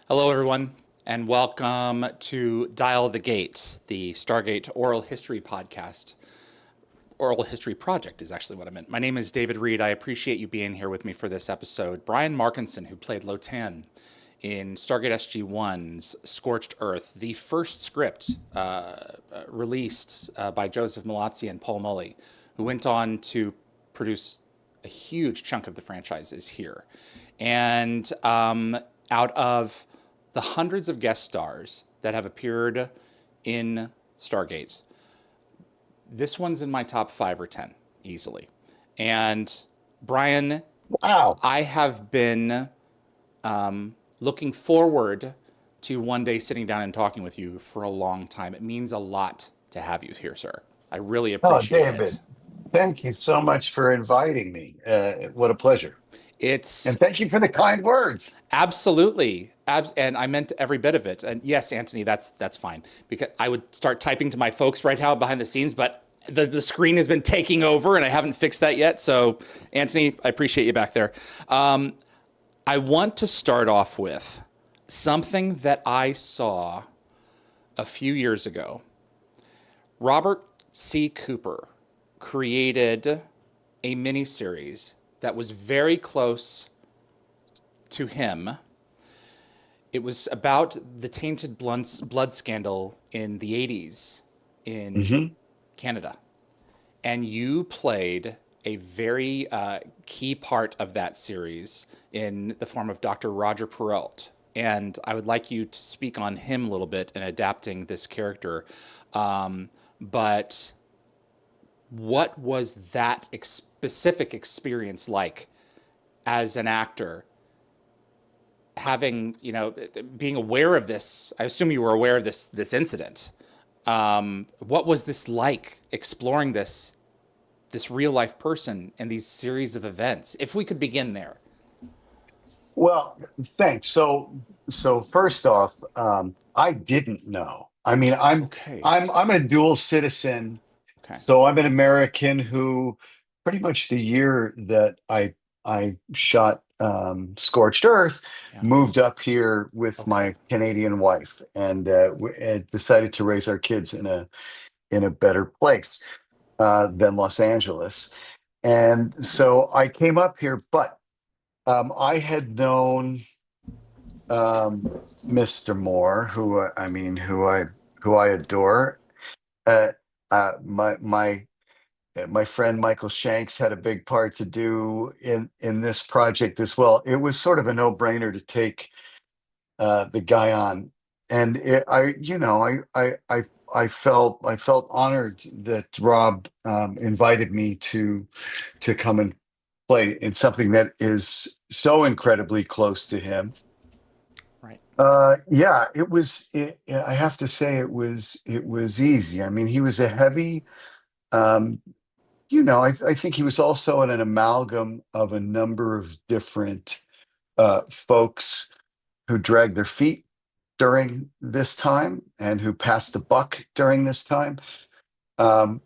Hello, everyone, and welcome to Dial the Gate, the Stargate Oral History podcast. Oral History Project is actually what I meant. My name is David Reed. I appreciate you being here with me for this episode. Brian Markinson, who played Lotan in Stargate SG-1's Scorched Earth, the first script released by Joseph Malazzi and Paul Mully, who went on to produce a huge chunk of the franchise, is here. And out of the hundreds of guest stars that have appeared in Stargate, this one's in my top 5 or 10 easily. And Brian, Wow. I have been looking forward to one day sitting down and talking with you for a long time. It means a lot to have you here, sir. I really Oh, appreciate it. David, thank you so much for inviting me. What a pleasure. It's And thank you for the kind words. absolutely, and I meant every bit of it. And yes, Anthony, that's fine because I would start typing to my folks right now behind the scenes, but the screen has been taking over, and I haven't fixed that yet. So, Anthony, I appreciate you back there. I want to start off with something that I saw a few years ago. Robert C. Cooper created a miniseries that was very close to him. It was about the tainted blood scandal in the 80s in Hmm. Canada. And you played a very key part of that series in the form of Dr. Roger Perrault. And I would like you to speak on him a little bit in adapting this character. But what was that specific experience like as an actor, having, being aware of this? I assume you were aware of this incident. What was this like, exploring this real life person and these series of events? If we could begin there. Well, thanks. So first off, I didn't know. I mean, Okay. I'm a dual citizen, Okay. so I'm an American who, pretty much the year that I shot Scorched Earth, Yeah. moved up here with Okay. my Canadian wife, and decided to raise our kids in a better place than Los Angeles. And so I came up here, but I had known Mr. Moore, who I adore. Uh, my friend Michael Shanks had a big part to do in this project as well. It was sort of a no-brainer to take the guy on, and I felt honored that Rob invited me to come and play in something that is so incredibly close to him. Right. Yeah, I have to say it was easy. I mean, he was a heavy. Um, I think he was also an amalgam of a number of different folks who dragged their feet during this time and who passed the buck during this time. Um,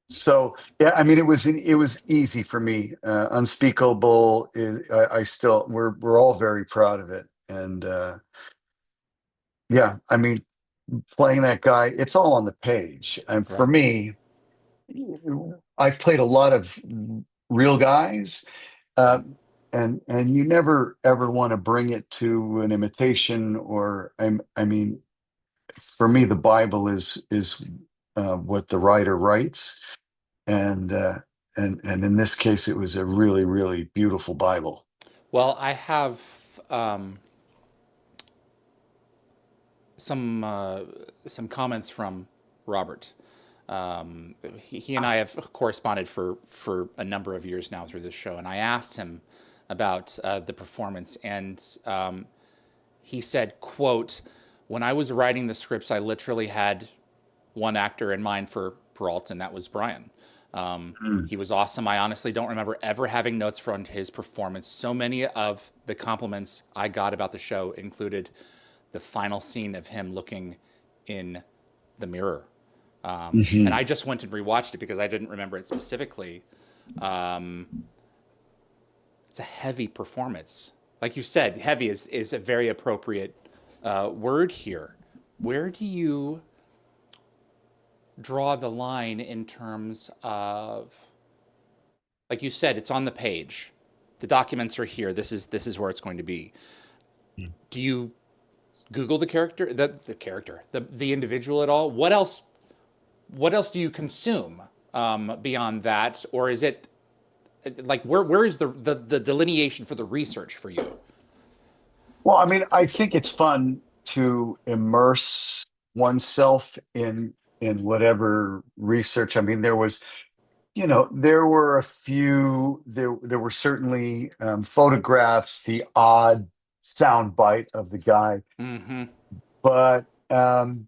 so yeah, I mean, it was easy for me. Unspeakable is I still we're all very proud of it, and yeah, I mean, playing that guy, it's all on the page. And for Right. me, I've played a lot of real guys, Yeah. uh, and you never ever want to bring it to an imitation. Or I mean, for me, the Bible is what the writer writes, and and in this case, it was a really really beautiful Bible. Well, I have um, some uh, some comments from Robert. He and I have corresponded for a number of years now through this show, and I asked him about the performance, and he said, "quote When I was writing the scripts, I literally had one actor in mind for Peralta, and that was Brian. Mm. He was awesome. I honestly don't remember ever having notes from his performance. So many of the compliments I got about the show included the final scene of him looking in the mirror. And Mhm. I just went and rewatched it because I didn't remember it specifically. Um, it's a heavy performance. like you said, heavy is a very appropriate word here. Where do you draw the line in terms of, like you said, it's on the page, the documents are here. This is where it's going to be. Mm. Do you Google the individual at all? What else do you consume beyond that, or is it like where is the delineation for the research for you? Well, I mean, I think it's fun to immerse oneself in whatever research. I mean, there were a few, there were certainly photographs, the odd sound bite of the guy, Mm-hmm. but and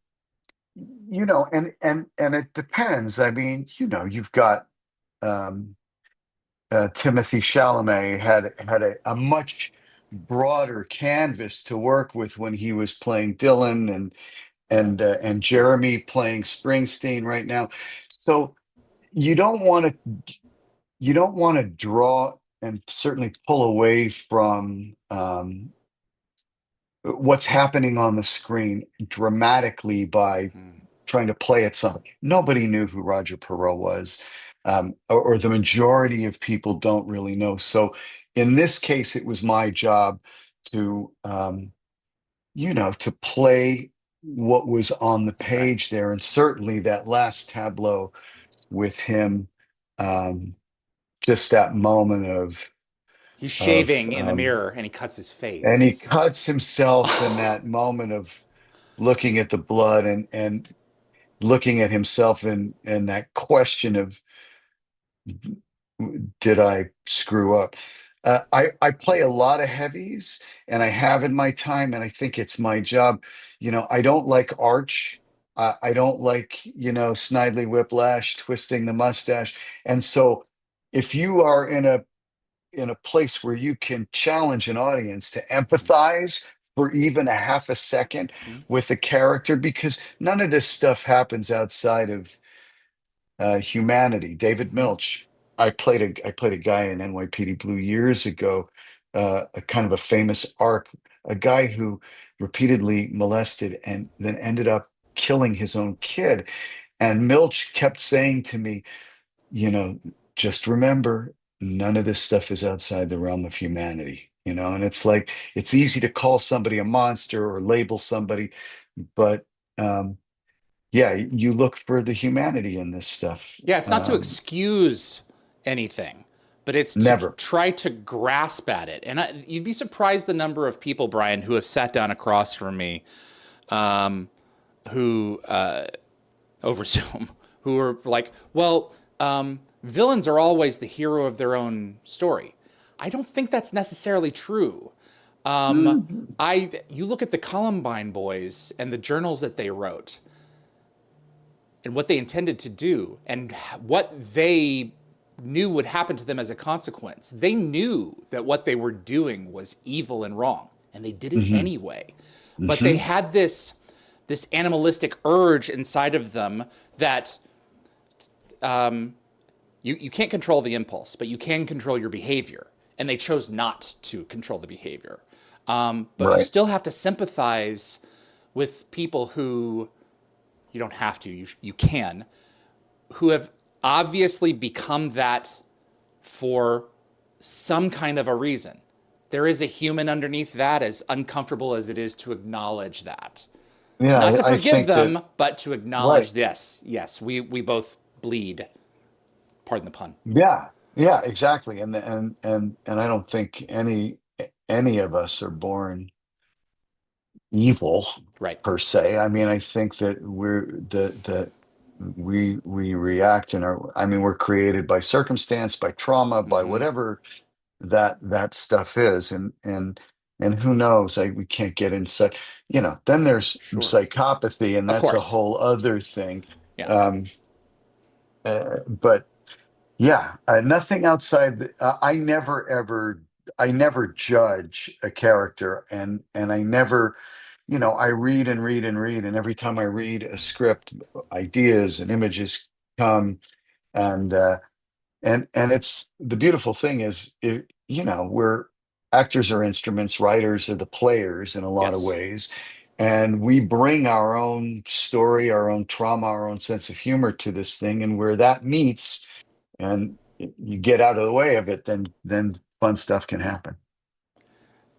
it depends. I mean, you've got um Timothy Chalamet had a much broader canvas to work with when he was playing Dylan, Yeah. and Jeremy playing Springsteen right now. So you don't want to draw and certainly pull away from what's happening on the screen dramatically by Mm. trying to play at something. Nobody knew who Roger Perot was, or the majority of people don't really know. So in this case, it was my job to, to play what was on the Okay. page there. And certainly that last tableau with him, um, just that moment He's of, shaving in the mirror and he cuts his and he face. cuts himself in that moment of looking at the blood and looking at himself and that question of, did I screw up? I play a lot of heavies, and I have in my time, and I think it's my job. I don't like arch. I don't like, Snidely Whiplash, twisting the mustache. And so if you are in a place where you can challenge an audience to empathize for even a half a second Mhm. with a character, because none of this stuff happens outside of humanity. David Mhm. Milch. I played a guy in NYPD Blue years ago, a kind of a famous arc, a guy who repeatedly molested and then ended up killing his own kid. And Milch kept saying to me, you know, just remember, none of this stuff is outside the realm of humanity. And it's like it's easy to call somebody a monster or label somebody, but yeah, you look for the humanity in this stuff. Yeah, it's not to excuse anything, but it's to Never. try to grasp at it. And you'd be surprised the number of people, Brian, who have sat down across from me, um, who over Zoom, who are like, well, villains are always the hero of their own story. I don't think that's necessarily true. Um, Mhm. you look at the Columbine boys and the journals that they wrote and what they intended to do and what they knew would happen to them as a consequence. They knew that what they were doing was evil and wrong, and they did it Mhm. anyway. But they Mhm. had this animalistic urge inside of them that you can't control the impulse, but you can control your behavior. And they chose not to control the behavior. But you Right. still have to sympathize with people who you don't have to, you can, who have obviously become that for some kind of a reason. There is a human underneath that, as uncomfortable as it is to acknowledge that. Yeah, Not to I forgive think that, them, but to right. acknowledge this. Yes, we both bleed. Pardon the pun. Yeah. Yeah, exactly. And I don't think any of us are born evil Right. per se. I mean, I think that we react in our, I mean, we're created by circumstance, by trauma, by Mm-hmm. whatever that stuff is. And who knows, we can't get inside, then there's Sure. psychopathy, and Of that's a course. whole other thing. Yeah. Um, but yeah, nothing outside I never judge a character, and I never, I read and read and read, and every time I read a script, ideas and images come, and it's the beautiful thing is, we're actors are instruments, writers are the players in a lot of Yes. ways. And we bring our own story, our own trauma, our own sense of humor to this thing. And where that meets and you get out of the way of it, then fun stuff can happen.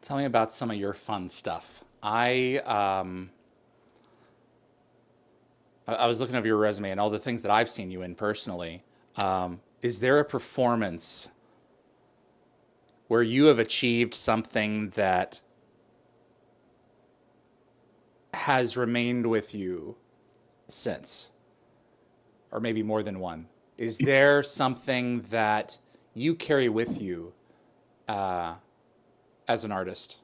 Tell me about some of your fun stuff. I was looking over your resume and all the things that I've seen you in personally. Is there a performance where you have achieved something that has remained with you since, or maybe more than one? Is there something that you carry with you uh, as an artist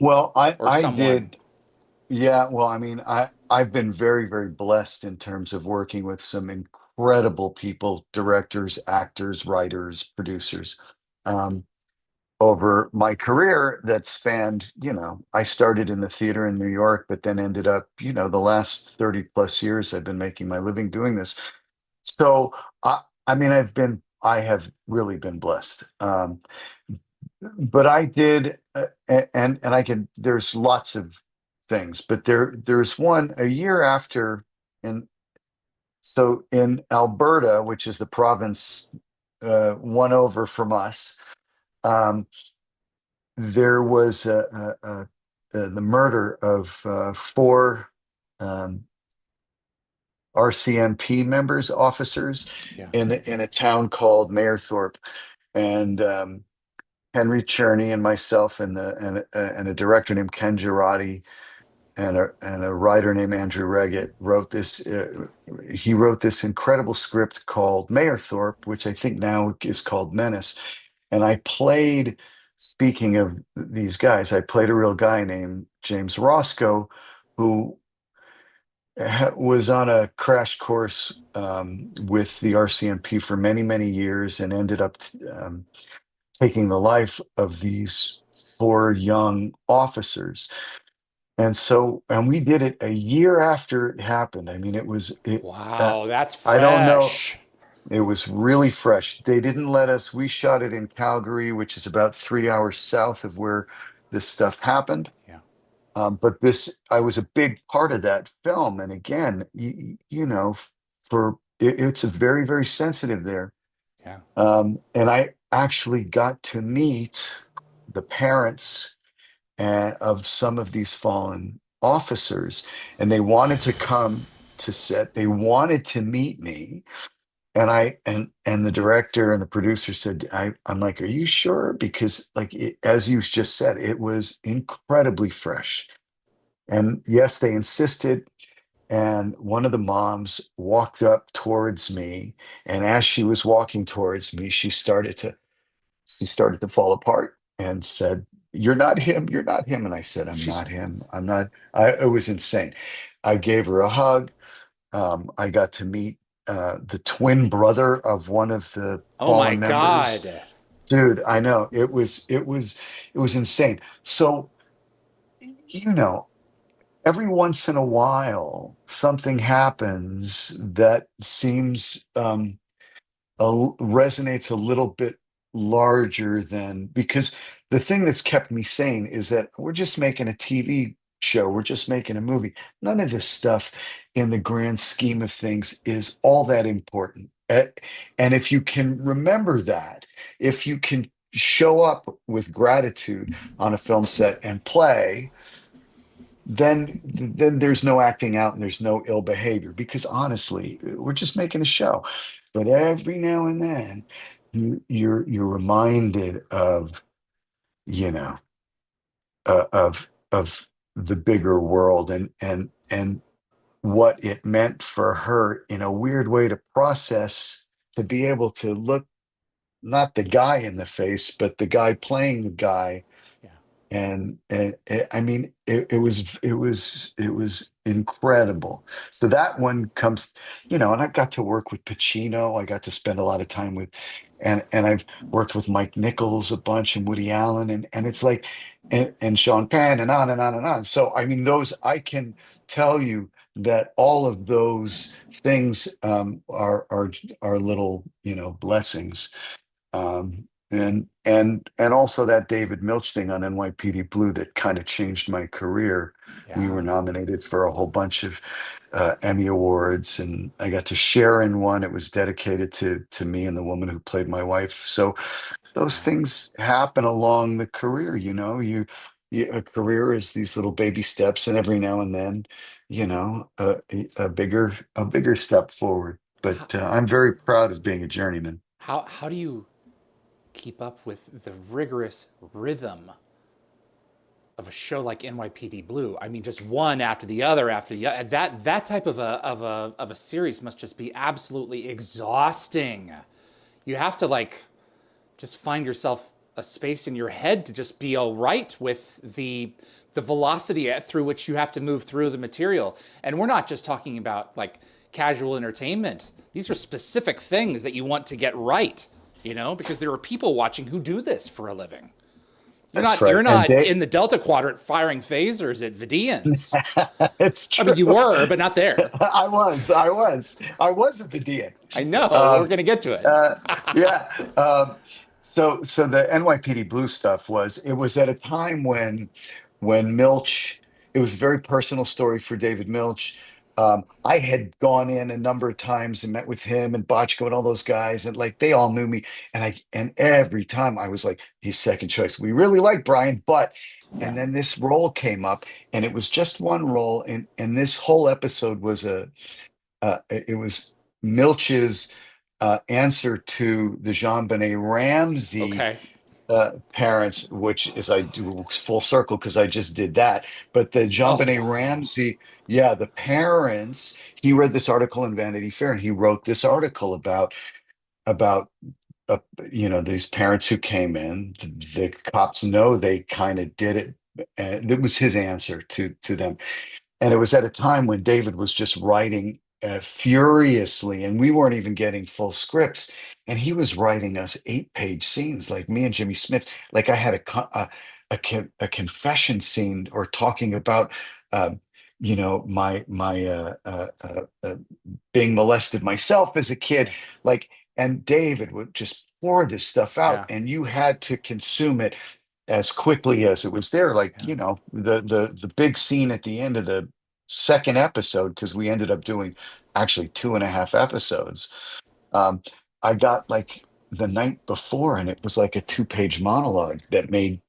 Well, or I someone? did. Yeah, well, I mean, I've been very, very blessed in terms of working with some incredible people, directors, actors, writers, producers, um, over my career that spanned, I started in the theater in New York, but then ended up, the last 30 plus years I've been making my living doing this. So I mean, I have really been blessed. But I did, and I can. There's lots of things, but there's one a year after, and so in Alberta, which is the province one over from us, um, there was the murder of four um, RCMP members, officers, Yeah. in a town called Mayerthorpe, and Henry Cherney and myself and a director named Ken Girardi and a writer named Andrew Reggett wrote this. He wrote this incredible script called Mayerthorpe, which I think now is called Menace. And I played. Speaking of these guys, I played a real guy named James Roscoe, who was on a crash course with the RCMP for many, many years and ended up taking the life of these four young officers. And we did it a year after it happened. I mean, Wow, that's I don't know. fresh. It was really fresh. They didn't let us, we shot it in Calgary, which is about 3 hours south of where this stuff happened. Yeah. But I was a big part of that film. And again, it's a very, very sensitive there. Yeah. And I actually got to meet the parents of some of these fallen officers, and they wanted to come to set. They wanted to meet me, and the director and the producer said, I'm like, "Are you sure?" Because, like, as you just said, it was incredibly fresh. And yes, they insisted. And one of the moms walked up towards me, and as she was walking towards me, she started to fall apart and said, "You're not him. You're not him." And I said, "I'm She's, not him. I'm not." It was insane. I gave her a hug. I got to meet the twin brother of one of the oh my fallen members. God. Dude, I know it was insane. So, you know, every once in a while, something happens that seems resonates a little bit larger than, because the thing that's kept me sane is that we're just making a TV show, we're just making a movie. None of this stuff in the grand scheme of things is all that important. And if you can remember that, if you can show up with gratitude on a film set and play, then there's no acting out and there's no ill behavior, because honestly, we're just making a show. But every now and then you're reminded of, you know of the bigger world, and what it meant for her in a weird way to process, to be able to look not the guy in the face but the guy playing the guy. Yeah. I mean, it was incredible. So that one comes, and I got to work with Pacino. I got to spend a lot of time with, and I've worked with Mike Nichols a bunch, and Woody Allen, and it's like, and Sean Penn, and on and on and on. So I mean, those, I can tell you that all of those things are little, blessings. And also that David Milch thing on NYPD Blue that kind of changed my career. We were Yeah. nominated for a whole bunch of Emmy awards, and I got to share in one. It was dedicated to me and the woman who played my wife. So those Yeah. things happen along the career. A career is these little baby steps, and every now and then, a bigger step forward. How, But I'm very proud of being a journeyman. how do you keep up with the rigorous rhythm of a show like NYPD Blue? I mean, just one after the other. That type of a series must just be absolutely exhausting. You have to like just find yourself a space in your head to just be all right with the velocity through which you have to move through the material. And we're not just talking about like casual entertainment. These are specific things that you want to get right, because there are people watching who do this for a living. You're That's not right. you're And not in the Delta Quadrant firing phasers at Vidians. it's I mean, true. you were, but not there. I was a Vidian. I know. We're Um, going to get to it. uh, yeah. So the NYPD Blue stuff it was at a time when Milch, it was a very personal story for David Milch. I had gone in a number of times and met with him and Botchko and all those guys, and like they all knew me. And every time I was like, he's second choice. We really like Brian, and Yeah. then this role came up, and it was just one role, and this whole episode was it was Milch's answer to the Jean Benet Ramsey Okay. parents, which is I do full circle because I just did that. But the John Oh Benet wow. Ramsey, yeah, the parents, he read this article in Vanity Fair, and he wrote this article about uh, these parents who came in. The cops know they kind of did it. And it was his answer to them. And it was at a time when David was just writing furiously, and we weren't even getting full scripts. And he was writing us 8-page scenes, like me and Jimmy Smith. Like I had a confession scene, or talking about, my being molested myself as a kid. Yeah. Like, and David would just pour this stuff out, Yeah. and you had to consume it as quickly as it was there. Like, Yeah. the big scene at the end of the second episode, because we ended up doing actually 2.5 episodes. Um, I got like the night before, and it was like a 2-page monologue that made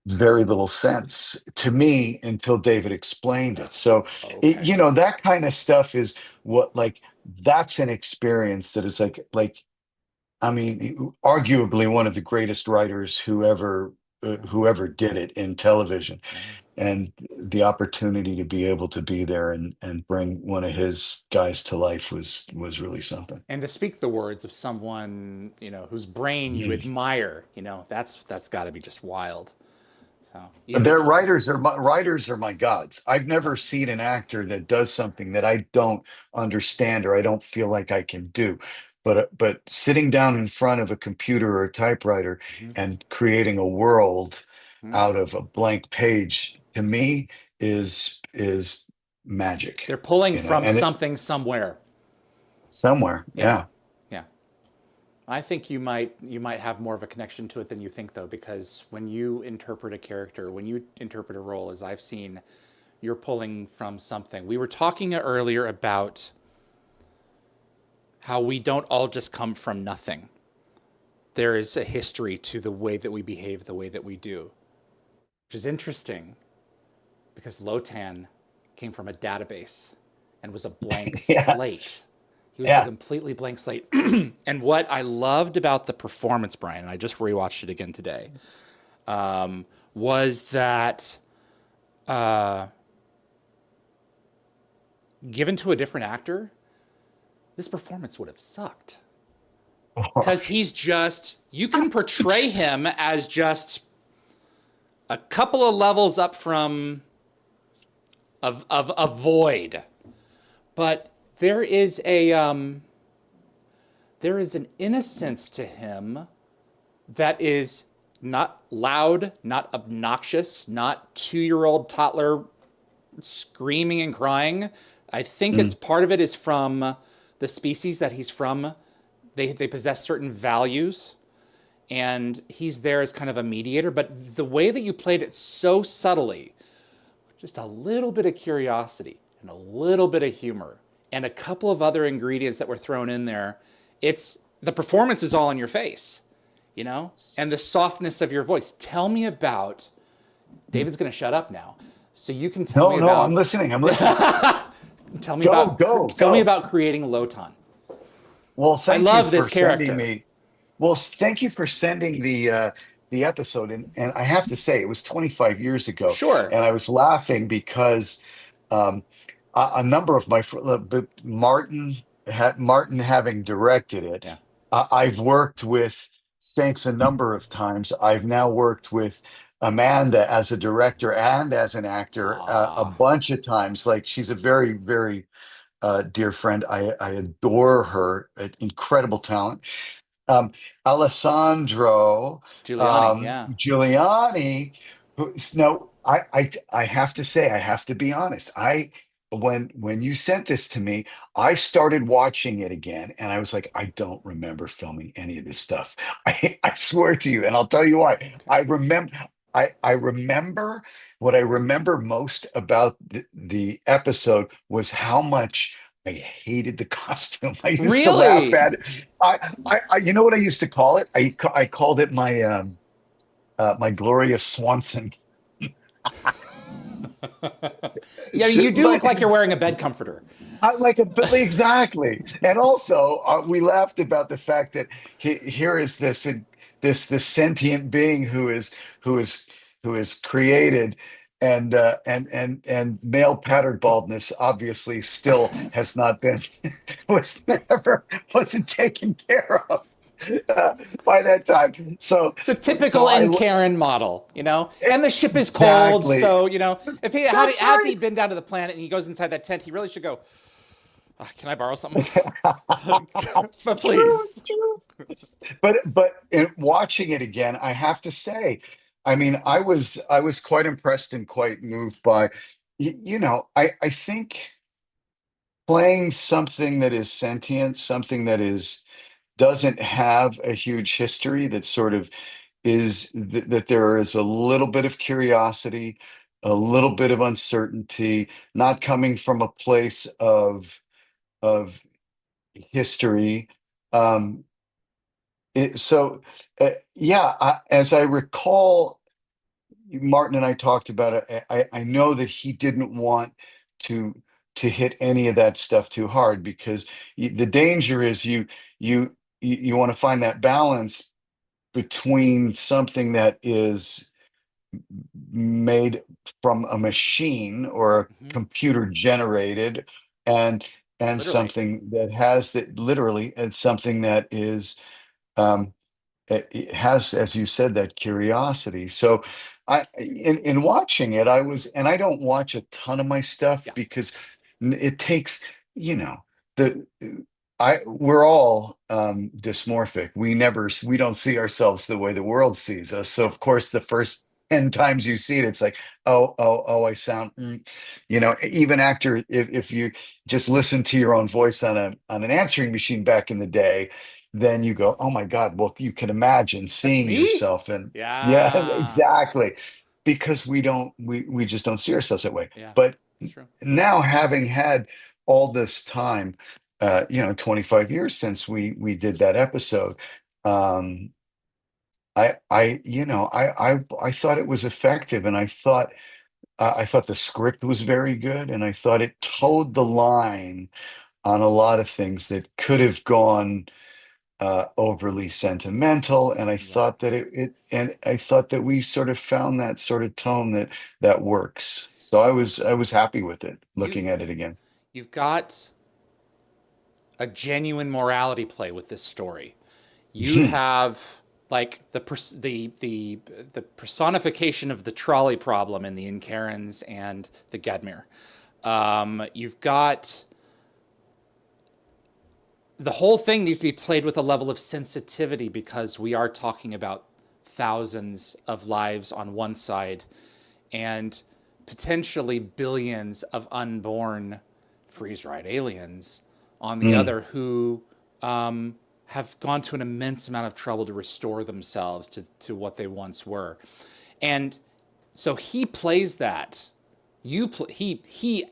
very little sense to me until David explained it. So Okay. that kind of stuff is what, like, that's an experience that is like I mean, arguably one of the greatest writers Yeah. whoever did it in television, Yeah. and the opportunity to be able to be there and bring one of his guys to life was really something. And to speak the words of someone, whose brain you admire, that's got to be just wild. So you have a Their writers are my gods. I've yeah. never seen an actor that does something that I don't understand or I don't feel like I can do. But sitting down in front of a computer or a typewriter Mhm. and creating a world Mhm. out of a blank page, to me, is They're magic. pulling from And it something somewhere. somewhere, Yeah. yeah. Yeah. I think you might have more of a connection to it than you think though, because when you interpret a character, when you interpret a role, as I've seen, you're pulling from something. We were talking earlier about how we don't all just come from nothing. There is a history to the way that we behave the way that we do, which is interesting because Lotan came from a database and was a blank Yeah, slate. He was a yeah. completely blank slate. And what I loved about the performance, Brian, and I just rewatched it again today, was that uh, given to a different actor, this performance would have sucked. Because you can portray him as just a couple of levels up from of a void. But there is an innocence to him that is not loud, not obnoxious, not 2-year-old toddler screaming and crying. I think it's Mm. part of it is from the species that he's from. They possess certain values, and he's there as kind of a mediator. But the way that you played it so subtly, just a little bit of curiosity and a little bit of humor and a couple of other ingredients that were thrown in there, it's the performance is all in your face, and the softness of your voice. Tell me about, David's going to shut up now. So you can tell me No, about. I'm listening. I'm listening. Tell me Go, about. go, Tell me go. about creating Lotan. Well, I thank you love for this sending character. me. Well, thank you for sending the episode, and I have to say it was 25 years ago, Sure. and I was laughing because um, a number of but Martin having directed it, Yeah. I've worked with Shanks a number of times. I've now worked with Amanda as a director and as an actor a Ah. bunch of times. Like she's a very, very dear friend. I adore her, incredible talent. Um, Alessandro Giuliani. Yeah. Giuliani, no, I have to say, I have to be honest. When you sent this to me, I started watching it again, and I was like, I don't remember filming any of this stuff. I swear to you, and I'll tell you why. Okay. I remember what I remember most about the episode was how much I hated the costume. I used to laugh Really? at it. You know what I used to call it? I called it my my Gloria Swanson. Yeah, you do look like you're wearing a bed comforter. I like it, but exactly. And also, we laughed about the fact that here is this sentient being who is who is created, and male pattern baldness obviously still has not been wasn't taken care of uh, by that time. It's a typical So I Enkaran model, And the ship is cold, exactly. so if he That's had right. he been down to the planet and he goes inside that tent, he really should go. Can I borrow something? But It's true. please. It's true. But in watching it again, I have to say, I mean, I was quite impressed and quite moved by, I think playing something that is sentient, something that is doesn't have a huge history, that sort of that there is a little bit of curiosity, a little bit of uncertainty, not coming from a place of history. Um, so, yeah, as I recall, Martin and I talked about it. I know that he didn't want to hit any of that stuff too hard because the danger is you want to find that balance between something that is made from a machine or a Mhm. computer generated, and Literally. something that has that literally, and something that is um it has, as you said, that curiosity. So in watching it, and I don't watch a ton of my stuff Yeah. because it takes, you know, the we're all dysmorphic. We don't see ourselves the way the world sees us. So Yeah. of course, the first 10 times you see it, it's like, oh, I sound, even actor, if you just listen to your own voice on an answering machine back in the day, then you go, oh my God, well, you can imagine That's seeing me? yourself. And yeah, Yeah. exactly. Because we just don't see ourselves that way. Yeah. But That's true. now, having had all this time, 25 years since we did that episode, um, I thought it was effective, and I thought the script was very good, and I thought it Yeah. towed the line on a lot of things that could have gone overly sentimental, and Yeah. I thought that we sort of found that sort of tone that works. So I was happy with it, You looking at it again. you've got a genuine morality play with this story. You have like the personification of the trolley problem in the Inkarans and the Gadmeer. You've got the whole thing needs to be played with a level of sensitivity because we are talking about thousands of lives on one side and potentially billions of unborn freeze dried aliens on the Mm, other who have gone to an immense amount of trouble to restore themselves to what they once were. And so he plays that. He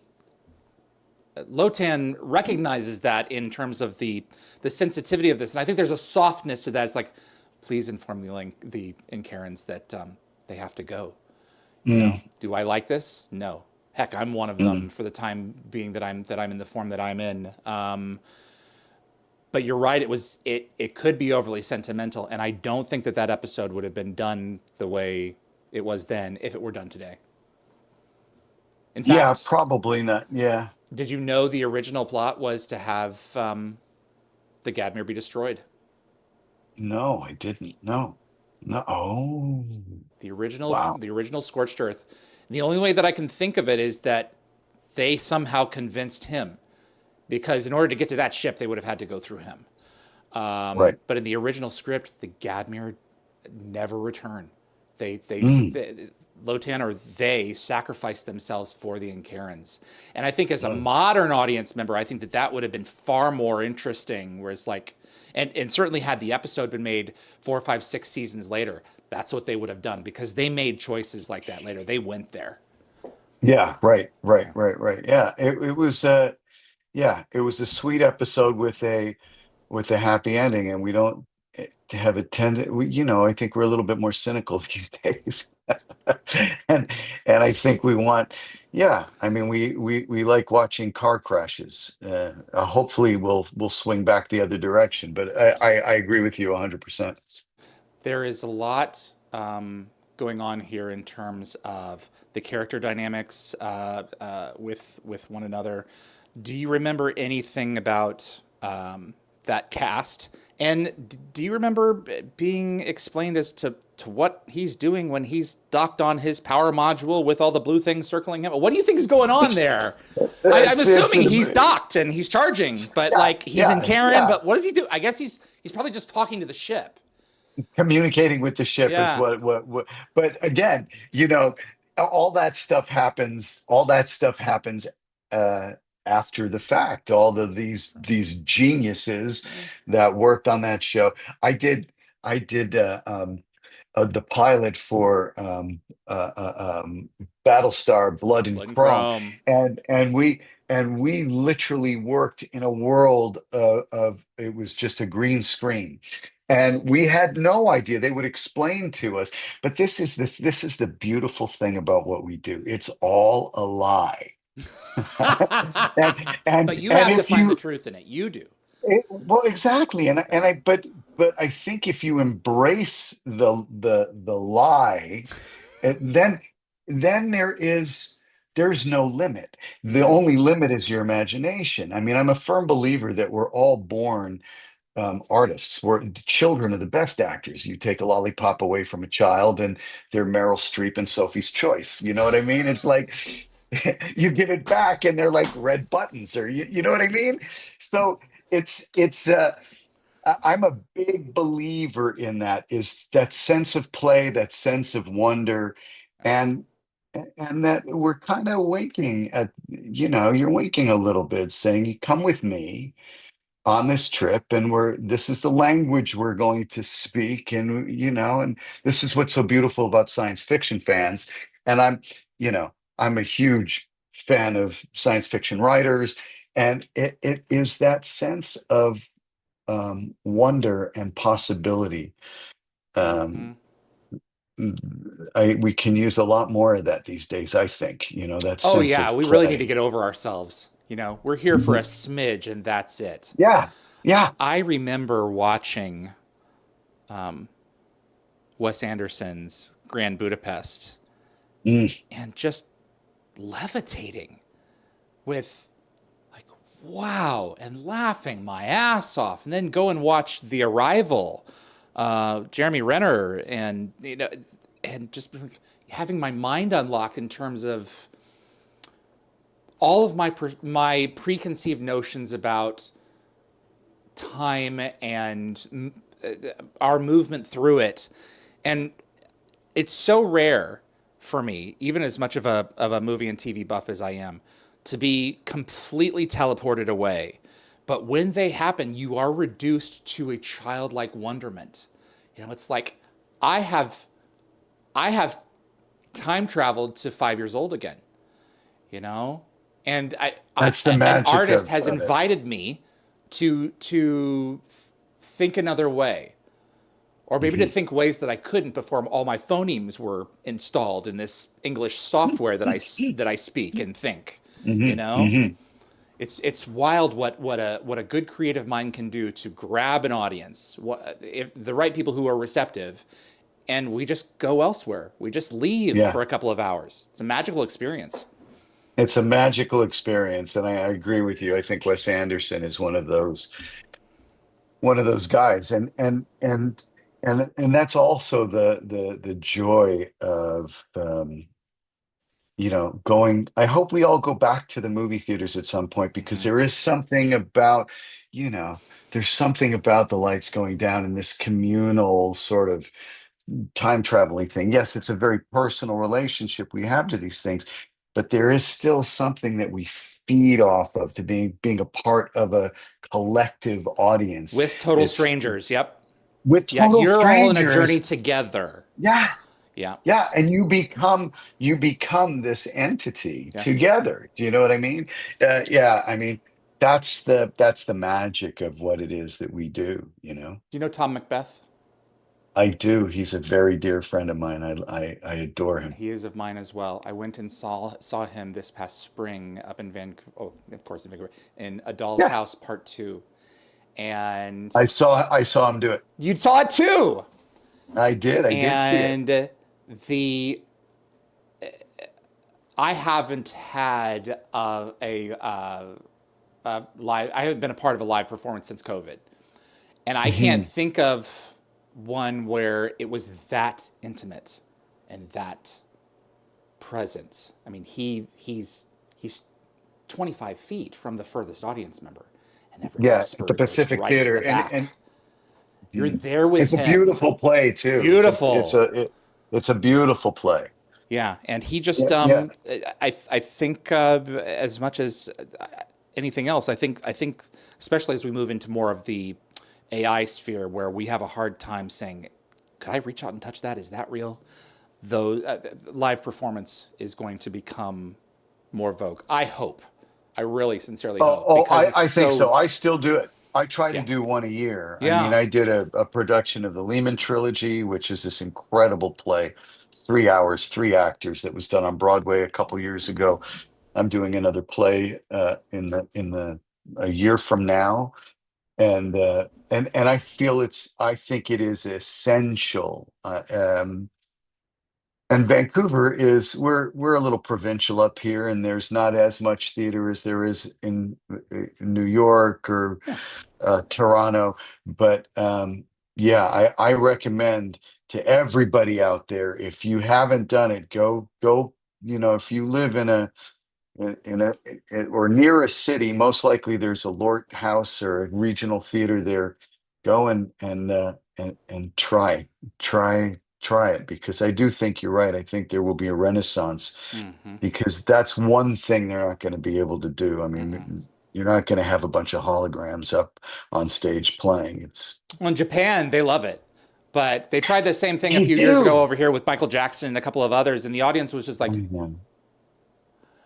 Lotan recognizes that in terms of the sensitivity of this, and I think there's a softness to that. It's like, please inform the Enkarans that they have to go. You know, do I like this? No. Heck, I'm one of them for the time being that I'm in the form that I'm in. But you're right. It could be overly sentimental, and I don't think that episode would have been done the way it was then if it were done today. In Yeah, fact, probably not. Yeah. did you know the original plot was to have the Gadmeer be destroyed? No, I didn't. No. No. Oh, wow. The original Scorched Earth. And the only way that I can think of it is that they somehow convinced him, because in order to get to that ship, they would have had to go through him. Right. But in the original script, the Gadmeer never return. They Lotan, or they, sacrificed themselves for the Enkarans. And I think as a modern audience member, I think that would have been far more interesting, whereas like, and certainly had the episode been made 4, 5, 6 seasons later, that's what they would have done, because they made choices like that later. They went there. Yeah, right. Yeah, it was yeah, it was a sweet episode with a happy ending, and we don't have a I think we're a little bit more cynical these days. and I think we want, yeah, I mean, we like watching car crashes. Hopefully we'll swing back the other direction, but I agree with you 100%. There is a lot going on here in terms of the character dynamics with one another. Do you remember anything about that cast? And do you remember being explained as to what he's doing when he's docked on his power module with all the blue things circling him? What do you think is going on there? I'm assuming he's docked and he's charging, but like he's in Enkaran, but what does he do? I guess he's probably just talking to the ship. Communicating with the ship is what, but again, all that stuff happens, after the fact. These geniuses that worked on that show. I did the pilot for Battlestar Blood and Chrome, Chrome. and we literally worked in a world of it was just a green screen, and we had no idea. They would explain to us, but this is the beautiful thing about what we do. It's all a lie. But you have to find the truth in it. You do. Well, exactly, but I think if you embrace the lie, then there's no limit. The only limit is your imagination. I mean, I'm a firm believer that we're all born artists. We're children of the best actors. You take a lollipop away from a child, and they're Meryl Streep and Sophie's Choice. You know what I mean? It's like you give it back, and they're like red buttons, or you know what I mean? So it's I'm a big believer in that, is that sense of play, that sense of wonder, and that we're kind of winking at, you're winking a little bit, saying, you come with me on this trip, and this is the language we're going to speak, and this is what's so beautiful about science fiction fans. And I'm a huge fan of science fiction writers, and it is that sense of wonder and possibility. We can use a lot more of that these days, I think. That sense of we play. really need to get over ourselves. We're here for a smidge, and that's it. Yeah. I remember watching Wes Anderson's Grand Budapest and just levitating with like, wow, and laughing my ass off, and then go and watch The Arrival, Jeremy Renner, and and just like having my mind unlocked in terms of all of my preconceived notions about time and our movement through it. And it's so rare for me, even as much of a movie and TV buff as I am, to be completely teleported away But when they happen, you are reduced to a childlike wonderment. It's like I have I have time traveled to 5 years old again, you know, and That's the an magic artist has of it. invited me to think another way, or maybe to Hmm. think ways that I couldn't before all my phonemes were installed in this English software that I speak and think. You Hmm. know, Hmm. it's wild what a good creative mind can do to grab an audience, if the right people who are receptive, and we just go elsewhere. We just leave Yeah. for a couple of hours. It's a magical experience. It's a magical experience, and I agree with you. I think Wes Anderson is one of those guys, and that's also the joy of going. I hope we all go back to the movie theaters at some point because Mm-hmm. there is something about, you know, there's something about the lights going down in this communal sort of time traveling thing. Yes, it's a very personal relationship we have to these things, but there is still something that we feed off of to being a part of a collective audience. With total It's strangers. Yep. with Yeah, total you're all in a journey strangers. together. Yeah, Yeah. yeah, and you become this entity Yeah. together. Do you know what I mean? Yeah, I mean that's the magic of what it is that we do, you know. Do you know Tom Macbeth? I do. He's a very dear friend of mine. I adore him. He is of mine as well. I went and saw him this past spring up in Vancouver. Oh, of course, in Vancouver, in A Doll's Yeah, House Part Two, and I saw him do it. you saw it too. I did see it. And the I haven't had a live. I haven't been a part of a live performance since COVID, and I can't Mhm. think of one where it was that intimate and that present. I mean, he's 25 feet from the furthest audience member, and every Yeah, at the whisper goes Pacific right to Theater, the and back. You're mhm. there with It's a him. beautiful play too. Beautiful. It's a beautiful play. Yeah, and he just Yeah, yeah. I think as much as anything else, I think especially as we move into more of the AI sphere where we have a hard time saying, could I reach out and touch that? Is that real? Though live performance is going to become more vogue. I hope. I really sincerely Oh, hope because it's I think so. so. I still do it. I try to Yeah. do one a year. I mean, Yeah. I did a production of the Lehman trilogy, which is this incredible play, 3 hours, three actors that was done on Broadway a couple years ago. I'm doing another play in the a year from now, and I think it is essential. And Vancouver is we're a little provincial up here, and there's not as much theater as there is in New York or Yeah. Toronto. But yeah, I recommend to everybody out there, if you haven't done it, go. If you live in a or near a city, most likely there's a Lort House or a regional theater there. Go and try it, because I do think you're right. I think there will be a renaissance, Mm-hmm. because that's one thing they're not going to be able to do. I Mm-hmm. mean, you're not going to have a bunch of holograms up on stage playing. It's Well, in Japan, they love it. But they tried the same thing a They few years ago do. over here with Michael Jackson and a couple of others, and the audience was just I like, know.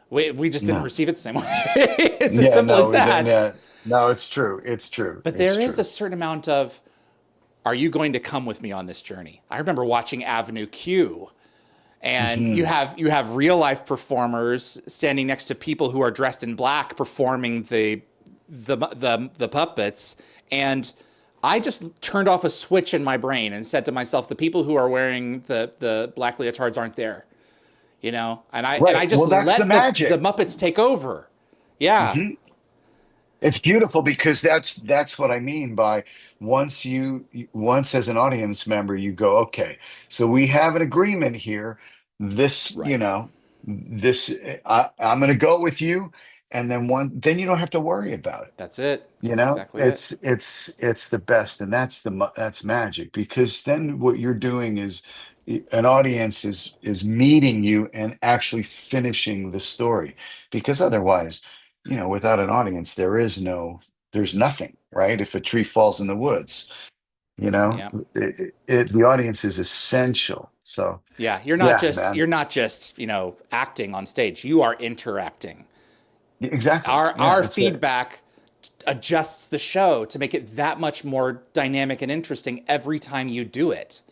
we just didn't No. receive it the same way. It's as Yeah, simple as no, that. yeah. No, it's true. It's true. But It's there is a true. certain amount of, are you going to come with me on this journey? I remember watching Avenue Q, and Hmm. you have real life performers standing next to people who are dressed in black performing the puppets, and I just turned off a switch in my brain and said to myself, the people who are wearing the black leotards aren't there, and I Right. just Well, that's the let the magic. Muppets take over. Yeah. Mhm. It's beautiful, because that's what I mean by once as an audience member, you go, okay, so we have an agreement here. This, Right. this I'm going to go with you, and then you don't have to worry about it. That's it. You That's know, exactly it. it's the best, and that's magic, because then what you're doing is an audience is meeting you and actually finishing the story, because otherwise, without an audience, there's nothing, right? If a tree falls in the woods, you know, Yeah. the audience is essential. So Yeah, yeah, man, you're not just, acting on stage. You are interacting. exactly. Yeah, Our it's a feedback adjusts the show to make it that much more dynamic and interesting every time you do it.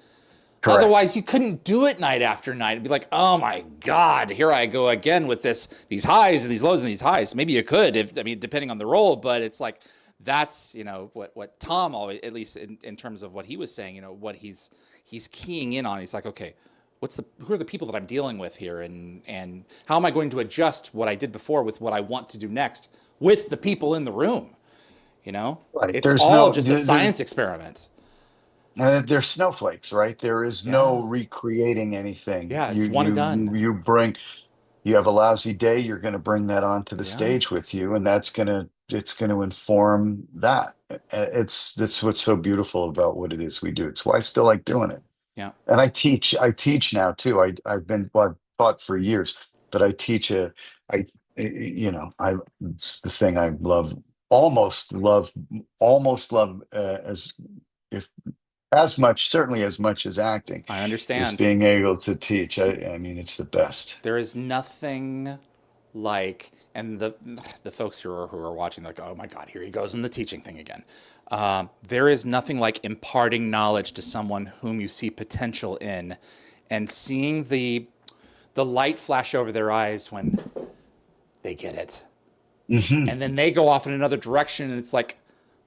correct. Otherwise, you couldn't do it night after night. It'd be like, oh my God, here I go again with these highs and these lows and these highs. Maybe you could, if I mean, depending on the role, but it's like that's what Tom always, at least in terms of what he was saying, what he's keying in on. He's like, okay, who are the people that I'm dealing with here, and how am I going to adjust what I did before with what I want to do next with the people in the room? Right. It's all just a There's science experiment. they're snowflakes, right? There is no Yeah, recreating anything. yeah, it's one and done. You bring, you have a lousy day, you're going to bring that onto the Yeah. stage with you, and it's going to inform that. That's what's so beautiful about what it is we do. It's why I still like doing it. Yeah. And I teach now too. I've been, well, I've taught for years, but I teach I, it's the thing I love, almost love, as if as much, certainly as much as acting, I is understand. being able to teach. I mean, it's the best. There is nothing like, and the folks who are watching, like, oh my God, here he goes in the teaching thing again. There is nothing like imparting knowledge to someone whom you see potential in, and seeing the light flash over their eyes when they get it, Hmm. and then they go off in another direction, and it's like,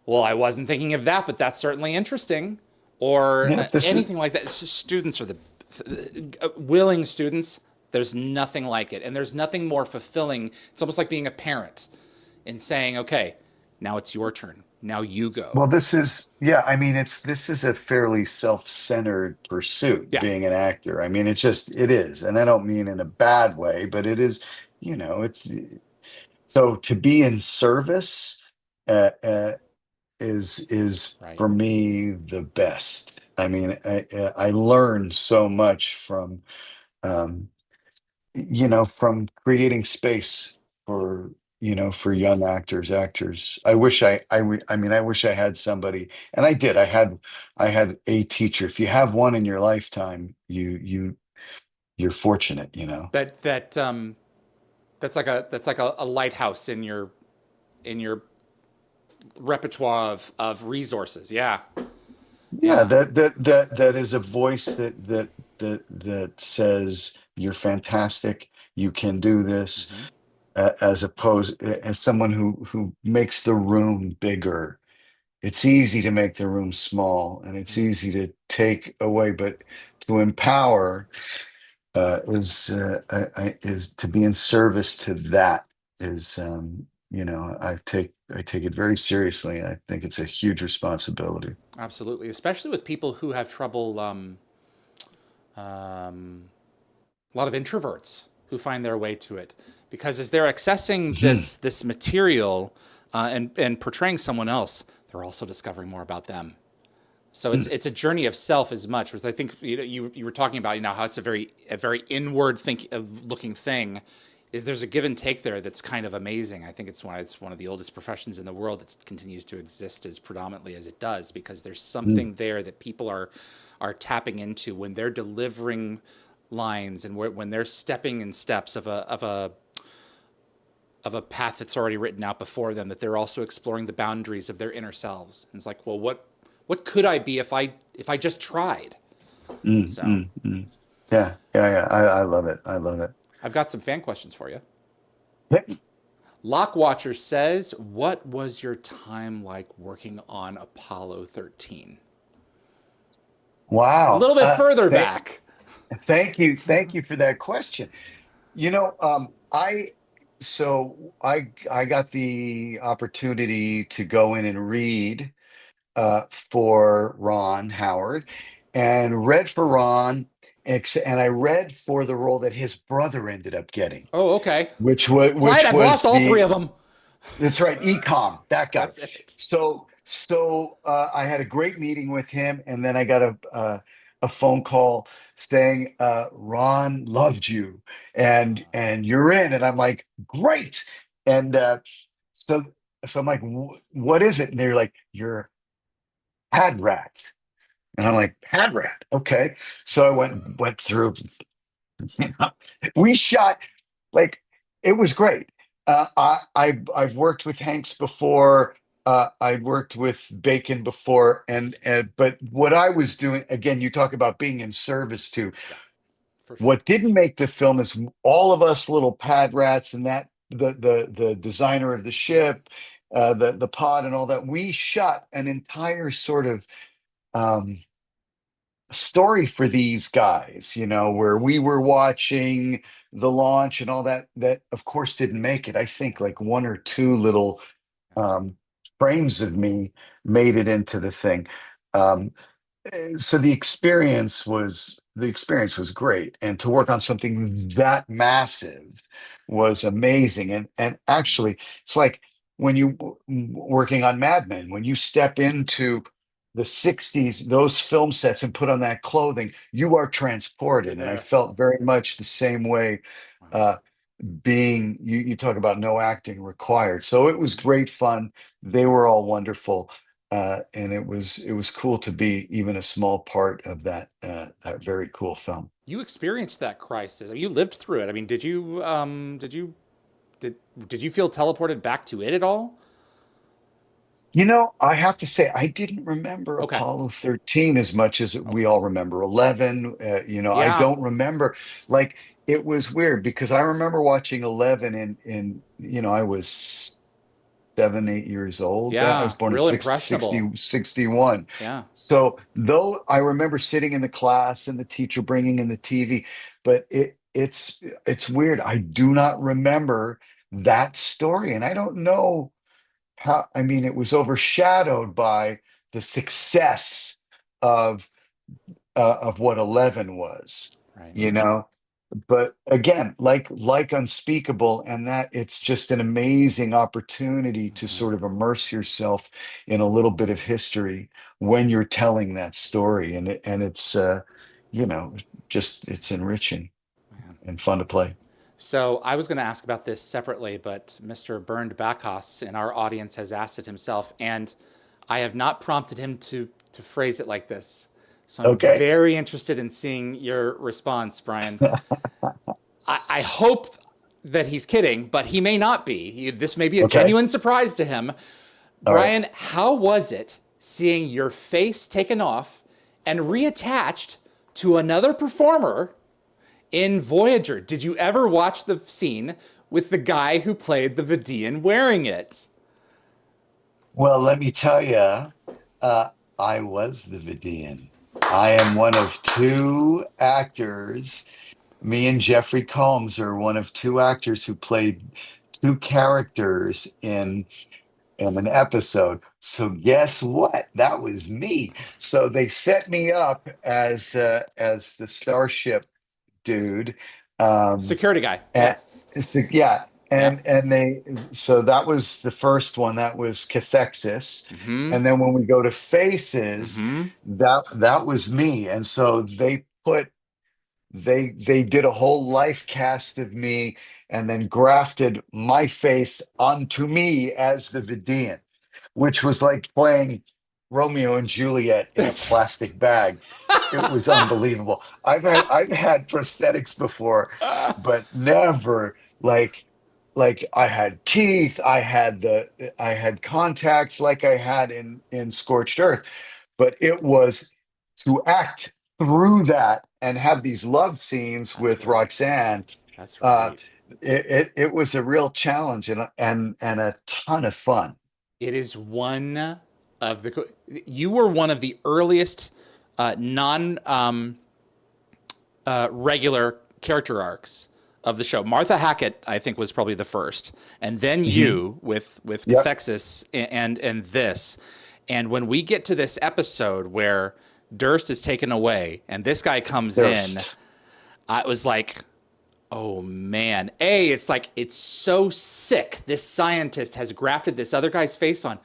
well, I wasn't thinking of that, but that's certainly interesting, or Yeah, this is, anything like that. It's just, students are the willing students. There's nothing like it, and there's nothing more fulfilling. It's almost like being a parent and saying, okay, now it's your turn, now you go. well, yeah, I mean, this is a fairly self-centered pursuit, Yeah, being an actor. I mean, it is. And I don't mean in a bad way, but it is, it's so to be in service, is right. for me the best. I mean, I learned so much um, from creating space for, for young actors. I mean, I wish I had somebody, and I did. I had a teacher. If you have one in your lifetime, you're fortunate, That's like a lighthouse in your repertoire of resources. Yeah, Yeah, yeah. that is a voice that says you're fantastic, you can do this, Hmm. as opposed as someone who makes the room bigger. It's easy to make the room small, and it's Hmm. easy to take away, but to empower, is to be in service to that, is, I take it very seriously. I think it's a huge responsibility. Absolutely, especially with people who have trouble. Um, a lot of introverts who find their way to it because as they're accessing Mhm. this material and portraying someone else, they're also discovering more about them. So it's a journey of self as much, as I think you were talking about, how it's a very inward looking thing. Is there's a give and take there that's kind of amazing. I think it's one of the oldest professions in the world that continues to exist as predominantly as it does, because there's Mm. something there that people are tapping into when they're delivering lines, and when they're stepping in steps of a path that's already written out before them, that they're also exploring the boundaries of their inner selves. And it's like, well, what could I be if I just tried? Mm, So mm, mm. Yeah, yeah, yeah. I love it. I love it. I've got some fan questions for you. Hey, Lockwatcher says, what was your time like working on Apollo 13? A wow. little bit further back. Thank you for that question. You know, I got the opportunity to go in and read, for Ron Howard, and read for Ron, and I read for the role that his brother ended up getting, Oh, okay. Flight, which I've lost was all three of the them. that's right, Ecom, that guy. That's it. So I had a great meeting with him, and then I got a phone call saying, Ron loved you, and you're in, and I'm like, great. And so so I'm like, what is it? And they're like, you're pad rats. And I'm like, pad rat. Okay. So I went through, you know, we shot like it was great. I've worked with Hanks before. I worked with Bacon before, and but what I was doing again, you talk about being in service to. Yeah, for sure. What didn't make the film is all of us little pad rats and that the designer of the ship, the pod and all that. We shot an entire sort of um, story for these guys, where we were watching the launch and all that. That of course didn't make it. I think like one or two little um, frames of me made it into the thing. Um, so the experience was great, and to work on something that massive was amazing. And actually, it's like when you working on Mad Men, when you step into the 60s, those film sets, and put on that clothing, you are You're transported. And I there. felt very much the same way. Wow. uh, Being you talk about no acting required, so it was great fun. They were all wonderful, and it was cool to be even a small part of that very cool film. You experienced that crisis. I mean, you lived through it. I mean, did you feel teleported back to it at all? I have to say, I didn't remember Okay. Apollo 13 as much as we Okay. all remember 11. I Yeah. don't remember. Like, it was weird because I remember watching 11 I was 7, 8 years old. That I Yeah. was born in Real 60, impressionable. 61. Yeah. So though I remember sitting in the class and the teacher bringing in the TV, but it's weird. I do not remember that story, and I don't know how. I mean, it was overshadowed by the success of of what 11 was, Right. you know. But again, like Unspeakable, and that it's just an amazing opportunity to Hmm. sort of immerse yourself in a little bit of history when you're telling that story, and it's you know just it's enriching Man. and fun to play. So I was going to ask about this separately, but Mr. Bernd Bacchus in our audience has asked it himself, and I have not prompted him to phrase it like this. So I'm Okay. very interested in seeing your response, Brian. I hope that he's kidding, but he may not be. This may be a Okay. genuine surprise to him. All right. Brian, how was it seeing your face taken off and reattached to another performer in Voyager? Did you ever watch the scene with the guy who played the Vidian wearing it? Well, let me tell you, uh, I was the Vidian. I am one of two actors. Me and Jeffrey Combs are one of two actors who played two characters in an episode. So guess what? That was me. So they set me up as the Starship dude. Um, Security guy. Yeah. and so yeah, Yeah. and they so that was the first one. That was cathexis. Mm-hmm. And then when we go to faces, Mm-hmm. that was me. And so they did a whole life cast of me and then grafted my face onto me as the Vidian, which was like playing Romeo and Juliet in a That's plastic bag. It was unbelievable. I've had prosthetics before, but never like I had teeth, I had contacts like I had in Scorched Earth, but it was to act through that and have these love scenes that's with right. Roxanne. That's Uh, right. it was a real challenge and a ton of fun. It is one of the. You were one of the earliest non regular character arcs of the show. Martha Hackett, I think, was probably the first, and then Mhm. you with Yep. Cathexis and this. And when we get to this episode where Durst is taken away and this guy comes in, Durst. I was like, oh man. It's like it's so sick. This scientist has grafted this other guy's face on.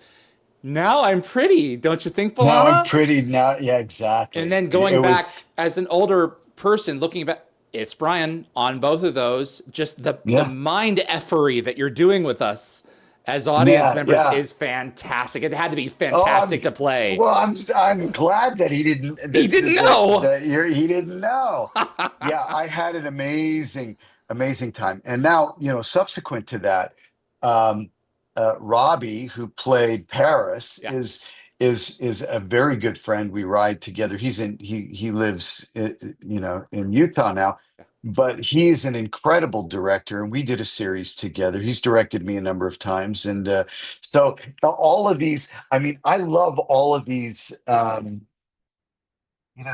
Now I'm pretty, don't you think, Now I'm Balana? pretty now. Yeah, And exactly. then It going was, back as an older person looking back, it's Brian on both of those. Just the yeah. mind effery that you're doing with us as audience Yeah, members yeah. is fantastic. It had to be Oh, fantastic to play. well, I'm glad that he didn't He didn't know. he didn't know. Yeah, I had an amazing time. And now, subsequent to that, um, Robbie, who played Paris, Yeah. is a very good friend. We ride together. He lives in Utah now, but he's an incredible director, and we did a series together. He's directed me a number of times, and so all of these. I mean, I love all of these.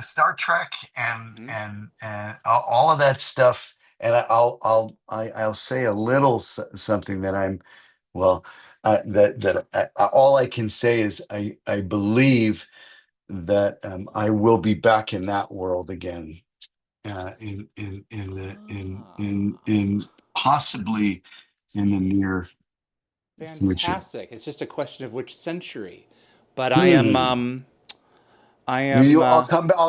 Star Trek Mhm. and all of that stuff. And I'll say a little something that I'm well all I can say is I believe that I will be back in that world again, in possibly in the near future. Fantastic. It's just a question of which century. But Hmm. I am I'll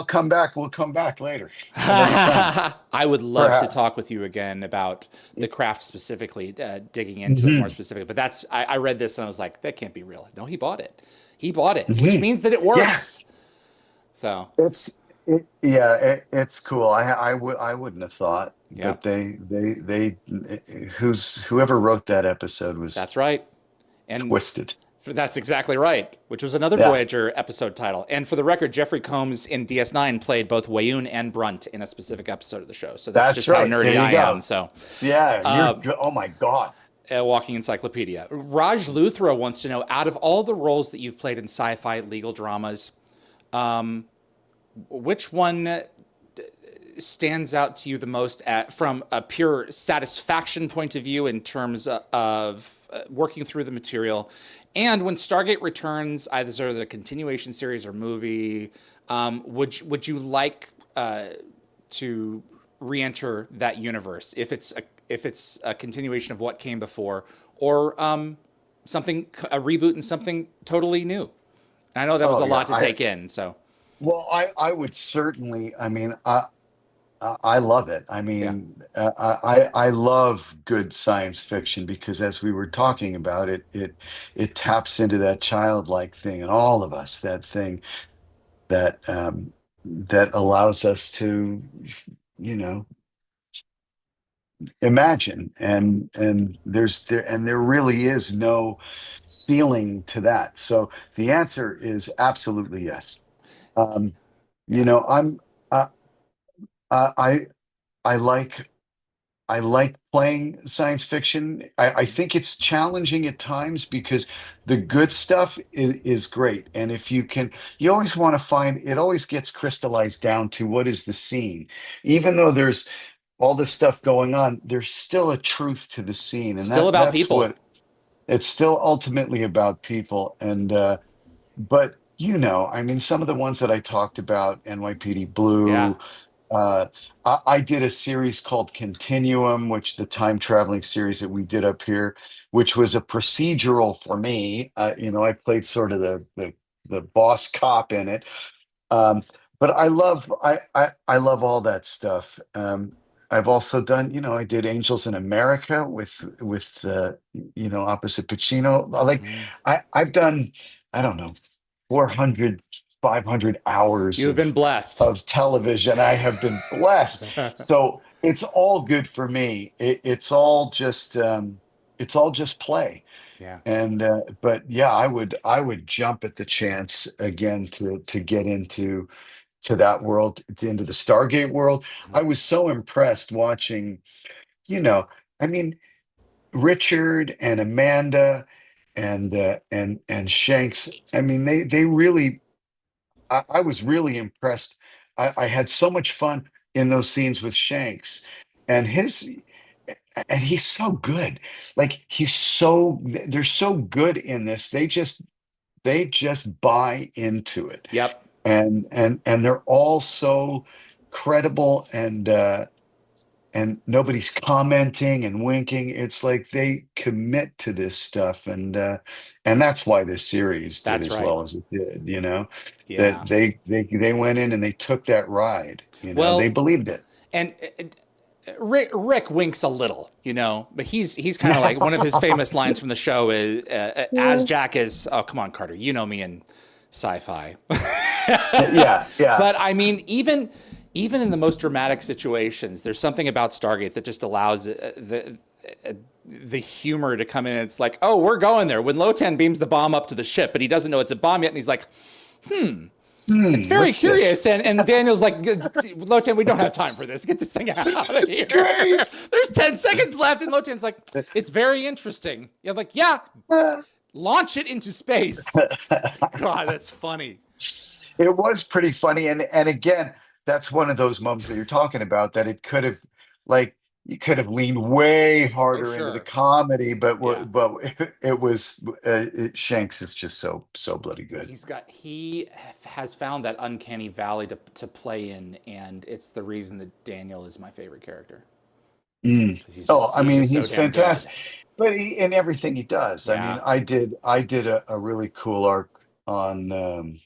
come back. We'll come back later another time, I would love to talk perhaps. with you again about the craft specifically, digging into it more Hmm. specifically. But I read this and I was like, that can't be real. No, he bought it. He bought it, which Hmm. means that it works. Yes. So, It's cool. I wouldn't have thought, yeah, but whoever wrote that episode was that's right. And twisted. that's exactly right, which was another Yeah, Voyager episode title. And for the record, Jeffrey Combs in DS9 played both Wayoon and Brunt in a specific episode of the show. So that's that's just how right. There nerdy you I am. go. So, Yeah, you're uh, good. Oh my God. a walking encyclopedia. Raj Luthra wants to know, out of all the roles that you've played in sci-fi legal dramas, um, which one stands out to you the most from a pure satisfaction point of view in terms of working through the material? And when Stargate returns, either the continuation series or movie, would you like to re-enter that universe if it's a continuation of what came before, or something a reboot and something totally new? I know that was Oh a yeah. lot to take in. So I would certainly. I mean, I love it. I yeah, mean, I love good science fiction because, as we were talking about it taps into that childlike thing in all of us, that thing that allows us to, you know, imagine, and there really is no ceiling to that. So the answer is absolutely yes. Um, you yeah, know, I'm I I I like. I like playing science fiction. I think it's challenging at times because the good stuff is great. And if you always want to find, it always gets crystallized down to what is the scene. Even though there's all this stuff going on, there's still a truth to the scene. And still about that's people. what it's still ultimately about people. But I mean, some of the ones that I talked about, NYPD Yeah. Blue, uh, I did a series called Continuum, which the time traveling series that we did up here, which was a procedural for me. I played sort of the boss cop in it. Um, but I love all that stuff. I've also done, I did Angels in America with opposite Pacino. Like Mhm. I've done, I don't know, 400, 500 hours You've been blessed. of television. I have been blessed. So it's all good for me. It's all just play. Yeah. And but yeah, I would jump at the chance again to get into that world, into the Stargate world. Mhm. I was so impressed watching, you know, I mean, Richard and Amanda and Shanks. I mean, they really. I was really impressed. I had so much fun in those scenes with Shanks, and his and he's so good. Like they're so good in this. They just buy into it, Yep. and they're all so credible, and nobody's commenting and winking. It's like they commit to this stuff, and that's why this series did That's as right. well as it did. That Yeah. they went in and they took that ride. They Well, believed it. and Rick winks a little, but he's kind of like one of his famous lines from the show is as Jack is. Oh, come on, Carter, you know me in sci-fi. Yeah, yeah. But I mean, even in the most dramatic situations, there's something about Stargate that just allows the humor to come in. It's like, oh, we're going there. When Lotan beams the bomb up to the ship, but he doesn't know it's a bomb yet, and he's like, it's very curious. And Daniel's like, Lotan, we don't have time for this. Get this thing out of here. There's 10 seconds left, and Lotan's like, it's very interesting. You're like, yeah, launch it into space. God, that's funny. It was pretty funny, and again, that's one of those moments that you're talking about, that it could have, like, you could have leaned way harder into the comedy, but it was Shanks is just so bloody good. He has found that uncanny valley to play in, and it's the reason that Daniel is my favorite character. I mean, he's so fantastic, but in everything he does. Yeah. I mean, I did a really cool arc on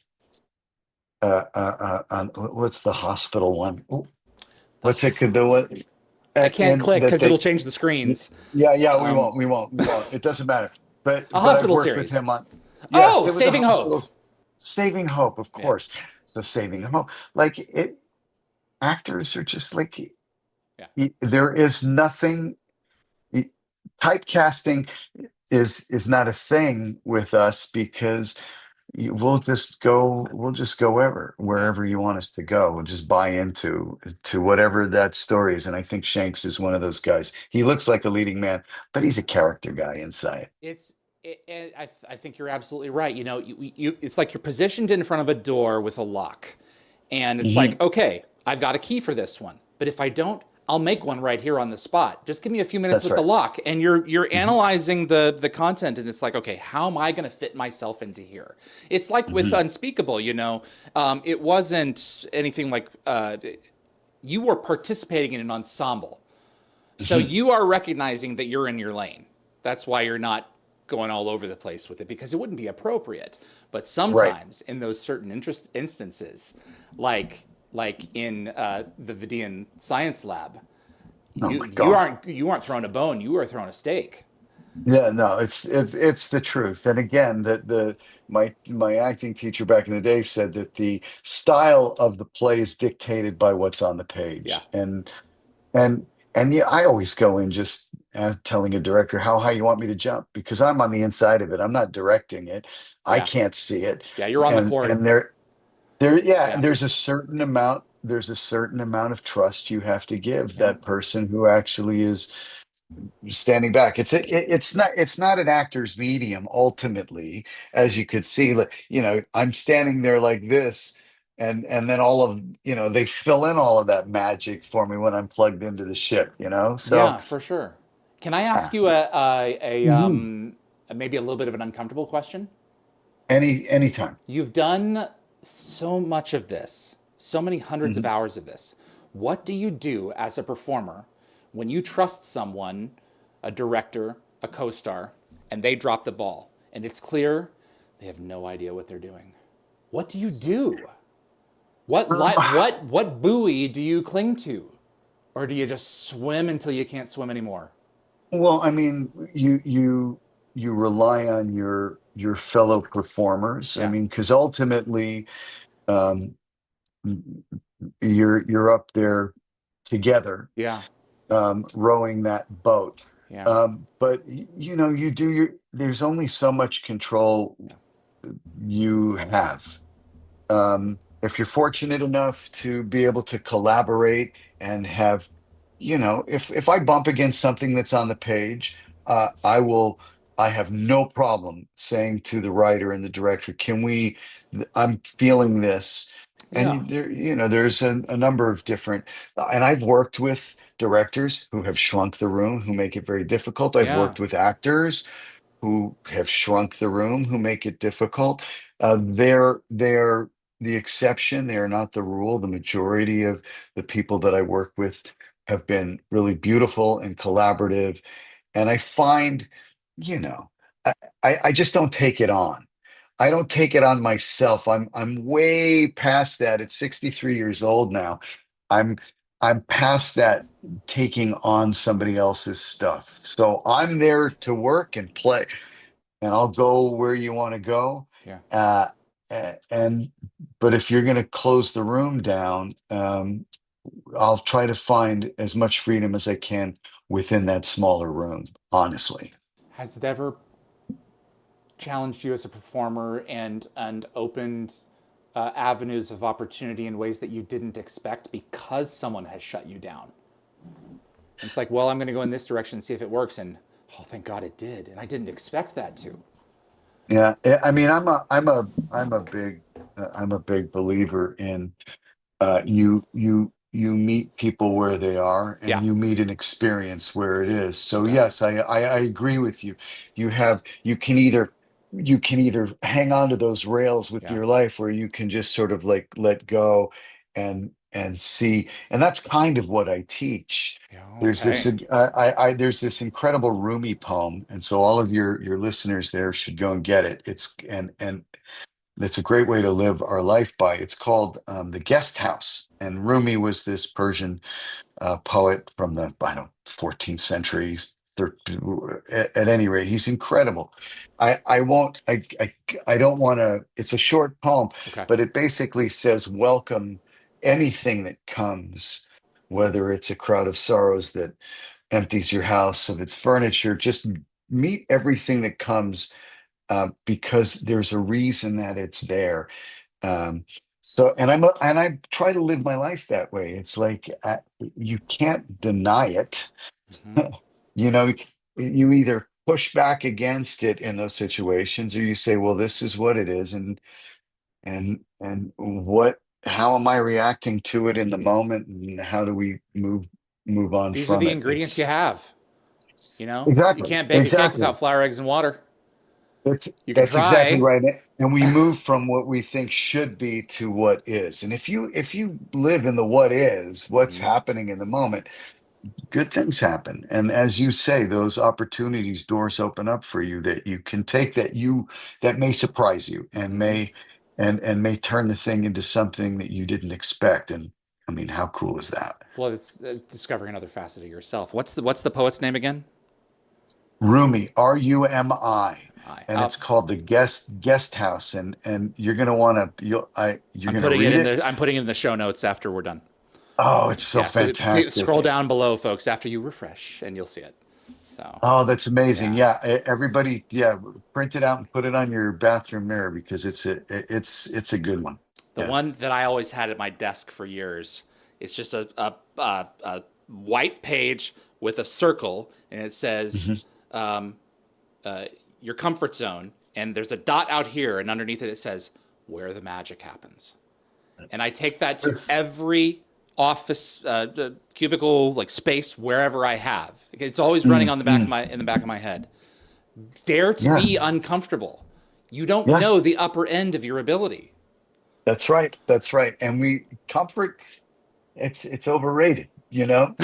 what's the hospital one? What's it? The one I can't click because it'll change the screens. Yeah, we won't. It doesn't matter. But a hospital I've worked series with him on. Yes, Saving Hope. Saving Hope, of course. So Saving Hope, like it. Actors are just like, there is nothing. Typecasting is not a thing with us, because we'll just go wherever you want us to go. We'll just buy into whatever that story is. And I think Shanks is one of those guys. He looks like a leading man, but he's a character guy inside. I think you're absolutely right. It's like you're positioned in front of a door with a lock, and it's like, okay, I've got a key for this one, but if I don't, I'll make one right here on the spot. Just give me a few minutes with the lock. And you're analyzing the content, and it's like, okay, how am I going to fit myself into here? It's like with Unspeakable, it wasn't anything like you were participating in an ensemble. So you are recognizing that you're in your lane. That's why you're not going all over the place with it, because it wouldn't be appropriate. But sometimes in those certain instances, like in the Vidian science lab, you aren't throwing a bone, you are throwing a steak. Yeah, no, it's the truth. And again, my acting teacher back in the day said that the style of the play is dictated by what's on the page. Yeah. And I always go in just telling a director how high you want me to jump, because I'm on the inside of it. I'm not directing it. I can't see it. Yeah, you're on the court. And there's a certain amount of trust you have to give that person who actually is standing back. It's not an actor's medium ultimately, as you could see. I'm standing there like this, and then all of they fill in all of that magic for me when I'm plugged into the ship. So yeah, for sure. Can I ask you maybe a little bit of an uncomfortable question? Anytime. You've done so much of this, so many hundreds of hours of this. What do you do as a performer when you trust someone, a director, a co-star, and they drop the ball, and it's clear they have no idea what they're doing? What do you do? What buoy do you cling to? Or do you just swim until you can't swim anymore? Well, I mean, you rely on your fellow performers. I mean, because ultimately, you're up there together, rowing that boat. But there's only so much control you have. If you're fortunate enough to be able to collaborate and have, if I bump against something that's on the page, I have no problem saying to the writer and the director, I'm feeling this. And there's a number of different, and I've worked with directors who have shrunk the room, who make it very difficult. I've worked with actors who have shrunk the room, who make it difficult. They're the exception. They are not the rule. The majority of the people that I work with have been really beautiful and collaborative. And I find, I just don't take it on. I don't take it on myself. I'm way past that. At 63 years old now. I'm I'm past that taking on somebody else's stuff. So I'm there to work and play, and I'll go where you want to go. Yeah. Uh, and but if you're going to close the room down, I'll try to find as much freedom as I can within that smaller room, honestly. Has it ever challenged you as a performer and opened avenues of opportunity in ways that you didn't expect because someone has shut you down? It's like, well, I'm going to go in this direction and see if it works, and oh, thank God it did, and I didn't expect that to. Yeah, I mean, I'm a big believer in you meet people where they are, and Yeah. you meet an experience where it is. So Okay. yes, I agree with you. You can either hang on to those rails with Yeah. your life, or you can just sort of like let go and see. And that's kind of what I teach. Yeah. There's this Okay. there's this incredible Rumi poem, and so all of your listeners there should go and get it. And it's a great way to live our life by. It's called The Guest House. And Rumi was this Persian poet from the, I don't know, 14th centuries. At any rate, he's incredible. I won't, I don't want to, it's a short poem, Okay. but it basically says, welcome anything that comes, whether it's a crowd of sorrows that empties your house of its furniture, just meet everything that comes because there's a reason that it's there. Um, and I try to live my life that way. It's like you can't deny it. Mm-hmm. You know, you either push back against it in those situations, or you say, "Well, this is what it is," and what? How am I reacting to it in the moment, and how do we move on These are from the it? ingredients you have. You know, you Exactly, can't bake a cake exactly. without flour, eggs, and water. That's You can that's exactly try. right. And we move from what we think should be to what is. And if you live in the what is, what's Mm-hmm. happening in the moment, good things happen. And as you say, those opportunities, doors open up for you that you can take that may surprise you and Mm-hmm. may turn the thing into something that you didn't expect. And I mean, how cool is that? Well, it's discovering another facet of yourself. What's the poet's name again? Rumi, Rumi, I. and it's called the guest house, and you're gonna want to you're I'm gonna putting it read in it. the I'm putting it in the show notes after we're done. Oh, it's so Yeah, so scroll fantastic. down below, folks, after you refresh, and you'll see it. So, Oh, that's amazing. yeah, Yeah, everybody, yeah, print it out and put it on your bathroom mirror because it's a good one. the Yeah. one that I always had at my desk for years. It's just a white page with a circle, and it says Mhm. um, your comfort zone, and there's a dot out here, and underneath it it says where the magic happens. And I take that to It's- every office cubicle like space wherever I have. It's always running mm, on the back of mm. my in the back of my head. Dare to Yeah, be uncomfortable. You don't yeah, know the upper end of your ability. that's right. That's right. And we comfort, it's overrated, you know?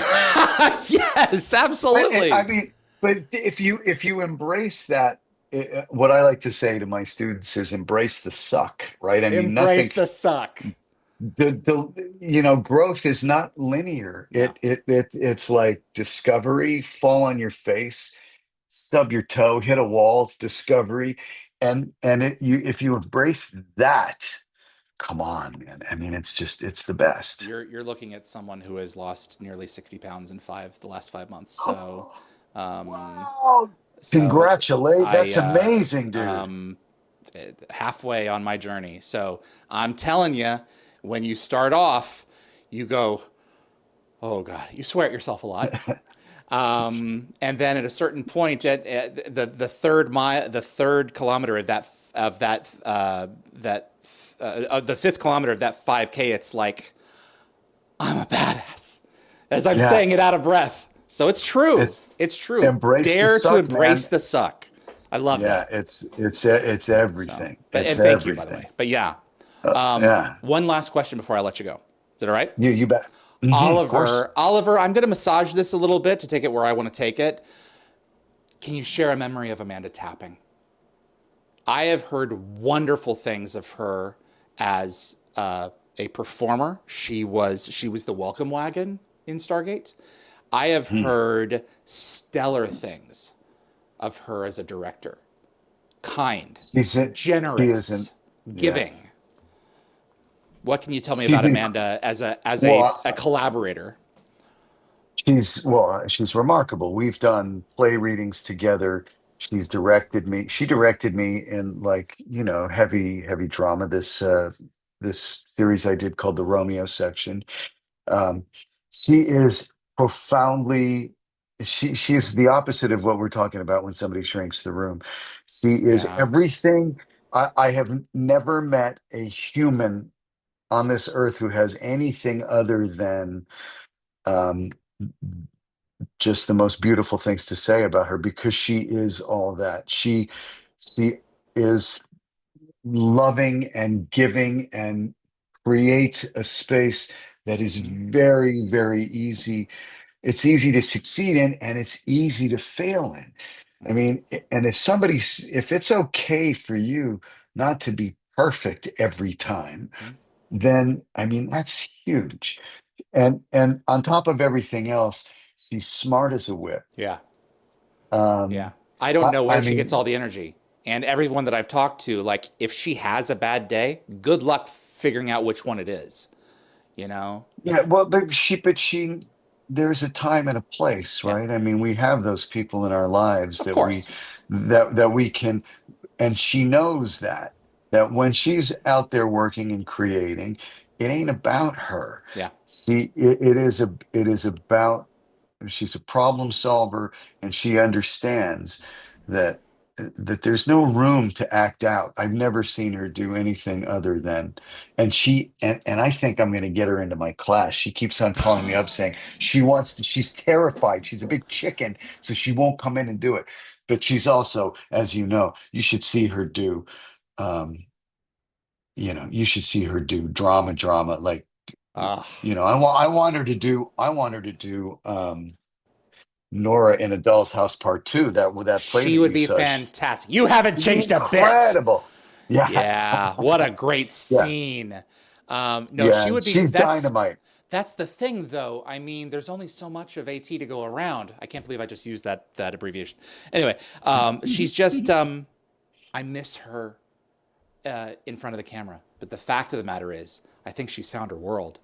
Yes, I absolutely. mean, but if you embrace that, what I like to say to my students is embrace the suck, right? I mean, Embrace nothing. the suck. Growth is not linear. No. It's like discovery, fall on your face, stub your toe, hit a wall, discovery, and if you embrace that, come on, man. I mean, it's the best. You're looking at someone who has lost nearly 60 pounds in the last 5 months. So um, Wow. so Congratulate. I That's amazing, dude. halfway on my journey. So I'm telling you, when you start off, you go, oh God, you swear at yourself a lot. And then at a certain point, at the third kilometer of the fifth kilometer of that 5K, it's like I'm a badass, as I'm Yeah, saying it out of breath. So it's true. it's It's true. embrace the Dare to suck, embrace man. the suck. I love Yeah, that. it's So, everything. but It's and thank you by the way. everything. But yeah, Yeah, one last question before I let you go. Is that all right? you bet. Of course. Oliver, I'm going to massage this a little bit to take it where I want to take it. Can you share a memory of Amanda Tapping? I have heard wonderful things of her as a performer. She was the welcome wagon in Stargate. I have Hmm. heard stellar things of her as a director. Kind, She's a, she isn't. generous, Yeah. giving. What can you tell me She's about in. Amanda as a Well, collaborator? she's remarkable. We've done play readings together. She's directed me. She directed me in, like, heavy drama. This series I did called the Romeo section. Um, she is profoundly. She is the opposite of what we're talking about when somebody shrinks the room. She is Yeah. everything. I have never met a human on this earth who has anything other than um, just the most beautiful things to say about her, because she is all that. She is loving and giving and creates a space that is Mhm. very, very easy. It's easy to succeed in, and it's easy to fail in. I Mhm. mean, and if it's okay for you not to be perfect every time, Mhm. then I mean, that's huge. And on top of everything else, she's smart as a whip. Yeah. Yeah. Um, I don't know I where she gets all mean, the energy. And everyone that I've talked to, like, if she has a bad day, good luck figuring out which one it is, you know? yeah, well, but there's a time and a place, Yeah. right? I mean, we have those people in our lives Of that we course. that we can, and she knows that when she's out there working and creating, it ain't about her. Yeah. It is about, she's a problem solver, and she understands that that there's no room to act out. I've never seen her do anything other than, and I think I'm going to get her into my class. She keeps on calling me up saying she's terrified. She's a big chicken, so she won't come in and do it. But she's also, as you should see her do, um, you should see her do drama, like, Ugh. I want her to do Nora in a Doll's House Part Two, that play She that would you be saw. fantastic. You haven't changed a bit. Incredible. Yeah. Yeah. What a great Yeah. scene. No, she Yeah. would be. She's dynamite. That's the thing, though. I mean, there's only so much of AT to go around. I can't believe I just used that abbreviation. Anyway, she's just. I miss her in front of the camera. But the fact of the matter is, I think she's found her world.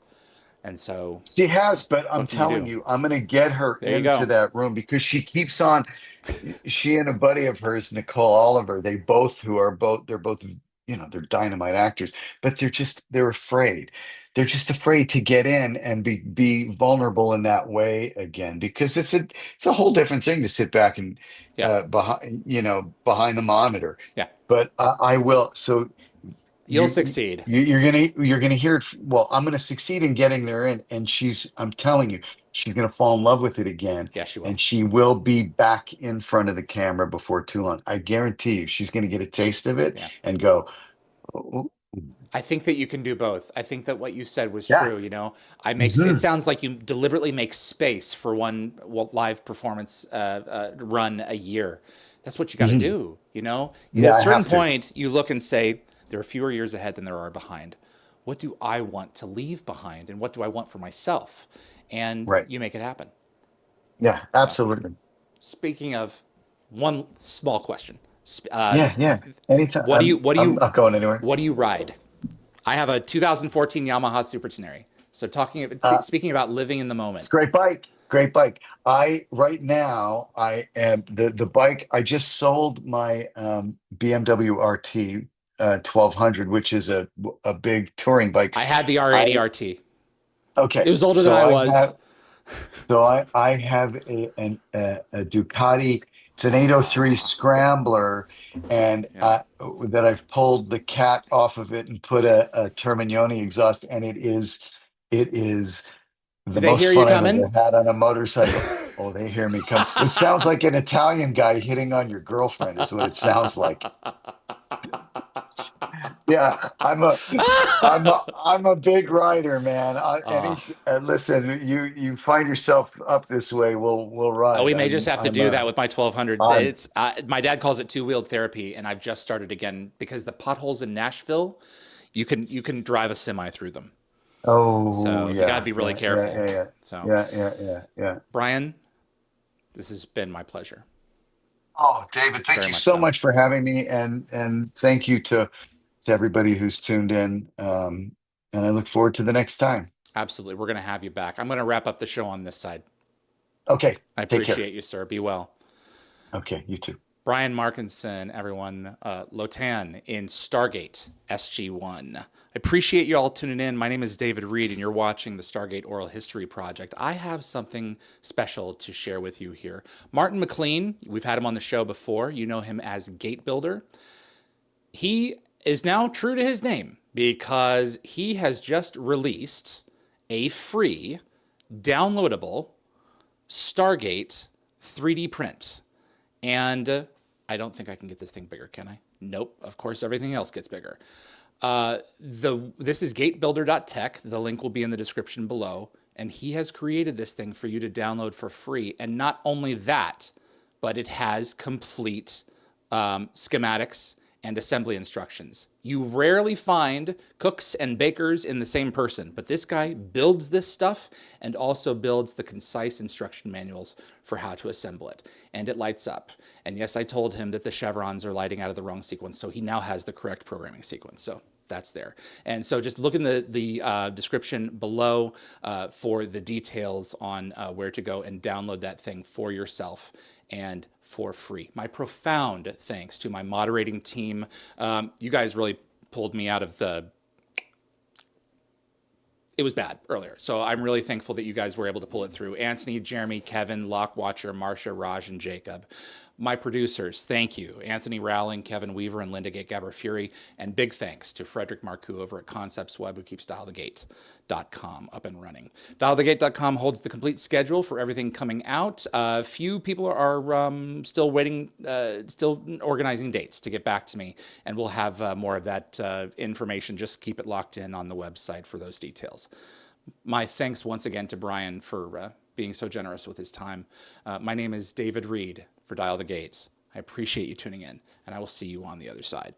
And so, She has, but I'm what can you telling do? you, I'm going to get her There you into go. that room because she keeps on. She and a buddy of hers, Nicole Oliver, they're both, they're dynamite actors, but they're afraid. They're just afraid to get in and be vulnerable in that way again, because it's a whole different thing to sit back and Yeah. behind the monitor. Yeah. But I will. So You'll you succeed. you're gonna hear it. Well, I'm gonna succeed in getting there in, and I'm telling you, she's gonna fall in love with it again, Yeah, she will. and she will be back in front of the camera before too long. I guarantee you, she's gonna get a taste of it Yeah. and go, "Oh, I think that you can do both. I think that what you said was yeah, true. It mhm, sounds like you deliberately make space for one live performance run a year. That's what you got to mhm. do. At Yeah, a I certain have to." point, you look and say, there are fewer years ahead than there are behind. What do I want to leave behind? And what do I want for myself? And Right. you make it happen. Yeah, So, absolutely. speaking of, one small question. Yeah, yeah. Anytime. What do you, what do I'm you, not going anywhere. what do you ride? I have a 2014 Yamaha Super Tenere. So Uh, speaking about living in the It's moment, a great bike. Great bike. I Right now I am the bike. I just sold my BMW RT 1200, which is a big touring bike. I had the R80 I RT. Okay, It was older than so I I was. have I have a Ducati. It's an 803 Scrambler, and Yeah. that I've pulled the cat off of it and put a Termignoni exhaust, and it is Do the they most hear you fun I've coming? ever had on a motorcycle. Oh, they hear me come. It sounds like an Italian guy hitting on your girlfriend, is what it sounds like. Yeah, I'm a big rider, man. Ah, Listen, you find yourself up this way, we'll we ride. may just have to I'm do a that with my 1200. I'm It's my dad calls it two-wheeled therapy, and I've just started again because the potholes in Nashville, you can drive a semi through them. Oh So you got to yeah, be really yeah, yeah, careful. yeah, yeah, So, yeah, yeah, yeah, yeah. Brian, this has been my pleasure. Oh, David, thank Very you much so so. much for having me, and thank you to everybody who's tuned in. And I look forward to the next time. Absolutely. We're going to have you back. I'm going to wrap up the show on this side. Okay, I take care. appreciate you, sir. Be well. Okay, you too. Brian Markinson, everyone, Lotan in Stargate SG-1. I appreciate you all tuning in. My name is David Reed, and you're watching the Stargate Oral History Project. I have something special to share with you here. Martin McLean, we've had him on the show before. You know him as Gate Builder. He is now true to his name because he has just released a free, downloadable Stargate 3D print. And I don't think I can get this thing bigger, can I? Nope. Of course, everything else gets bigger. This is gatebuilder.tech. The link will be in the description below. And he has created this thing for you to download for free. And not only that, but it has complete schematics and assembly instructions. You rarely find cooks and bakers in the same person, but this guy builds this stuff and also builds the concise instruction manuals for how to assemble it. And it lights up. And yes, I told him that the chevrons are lighting out of the wrong sequence, so he now has the correct programming sequence. So that's there. And so just look in the description below for the details on where to go and download that thing for yourself and for free. My profound thanks to my moderating team. You guys really pulled me out of it was bad earlier. So I'm really thankful that you guys were able to pull it through. Anthony, Jeremy, Kevin, Lockwatcher, Marcia, Raj, and Jacob. My producers, thank you. Anthony Rowling, Kevin Weaver, and Linda Gabber Fury. And big thanks to Frederick Marcoux over at Concepts Web, who keeps DialTheGate.com up and running. DialTheGate.com holds the complete schedule for everything coming out. Few people are still waiting, still organizing dates to get back to me. And we'll have more of that information. Just keep it locked in on the website for those details. My thanks once again to Brian for being so generous with his time. My name is David Reed for Dial the Gates. I appreciate you tuning in, and I will see you on the other side.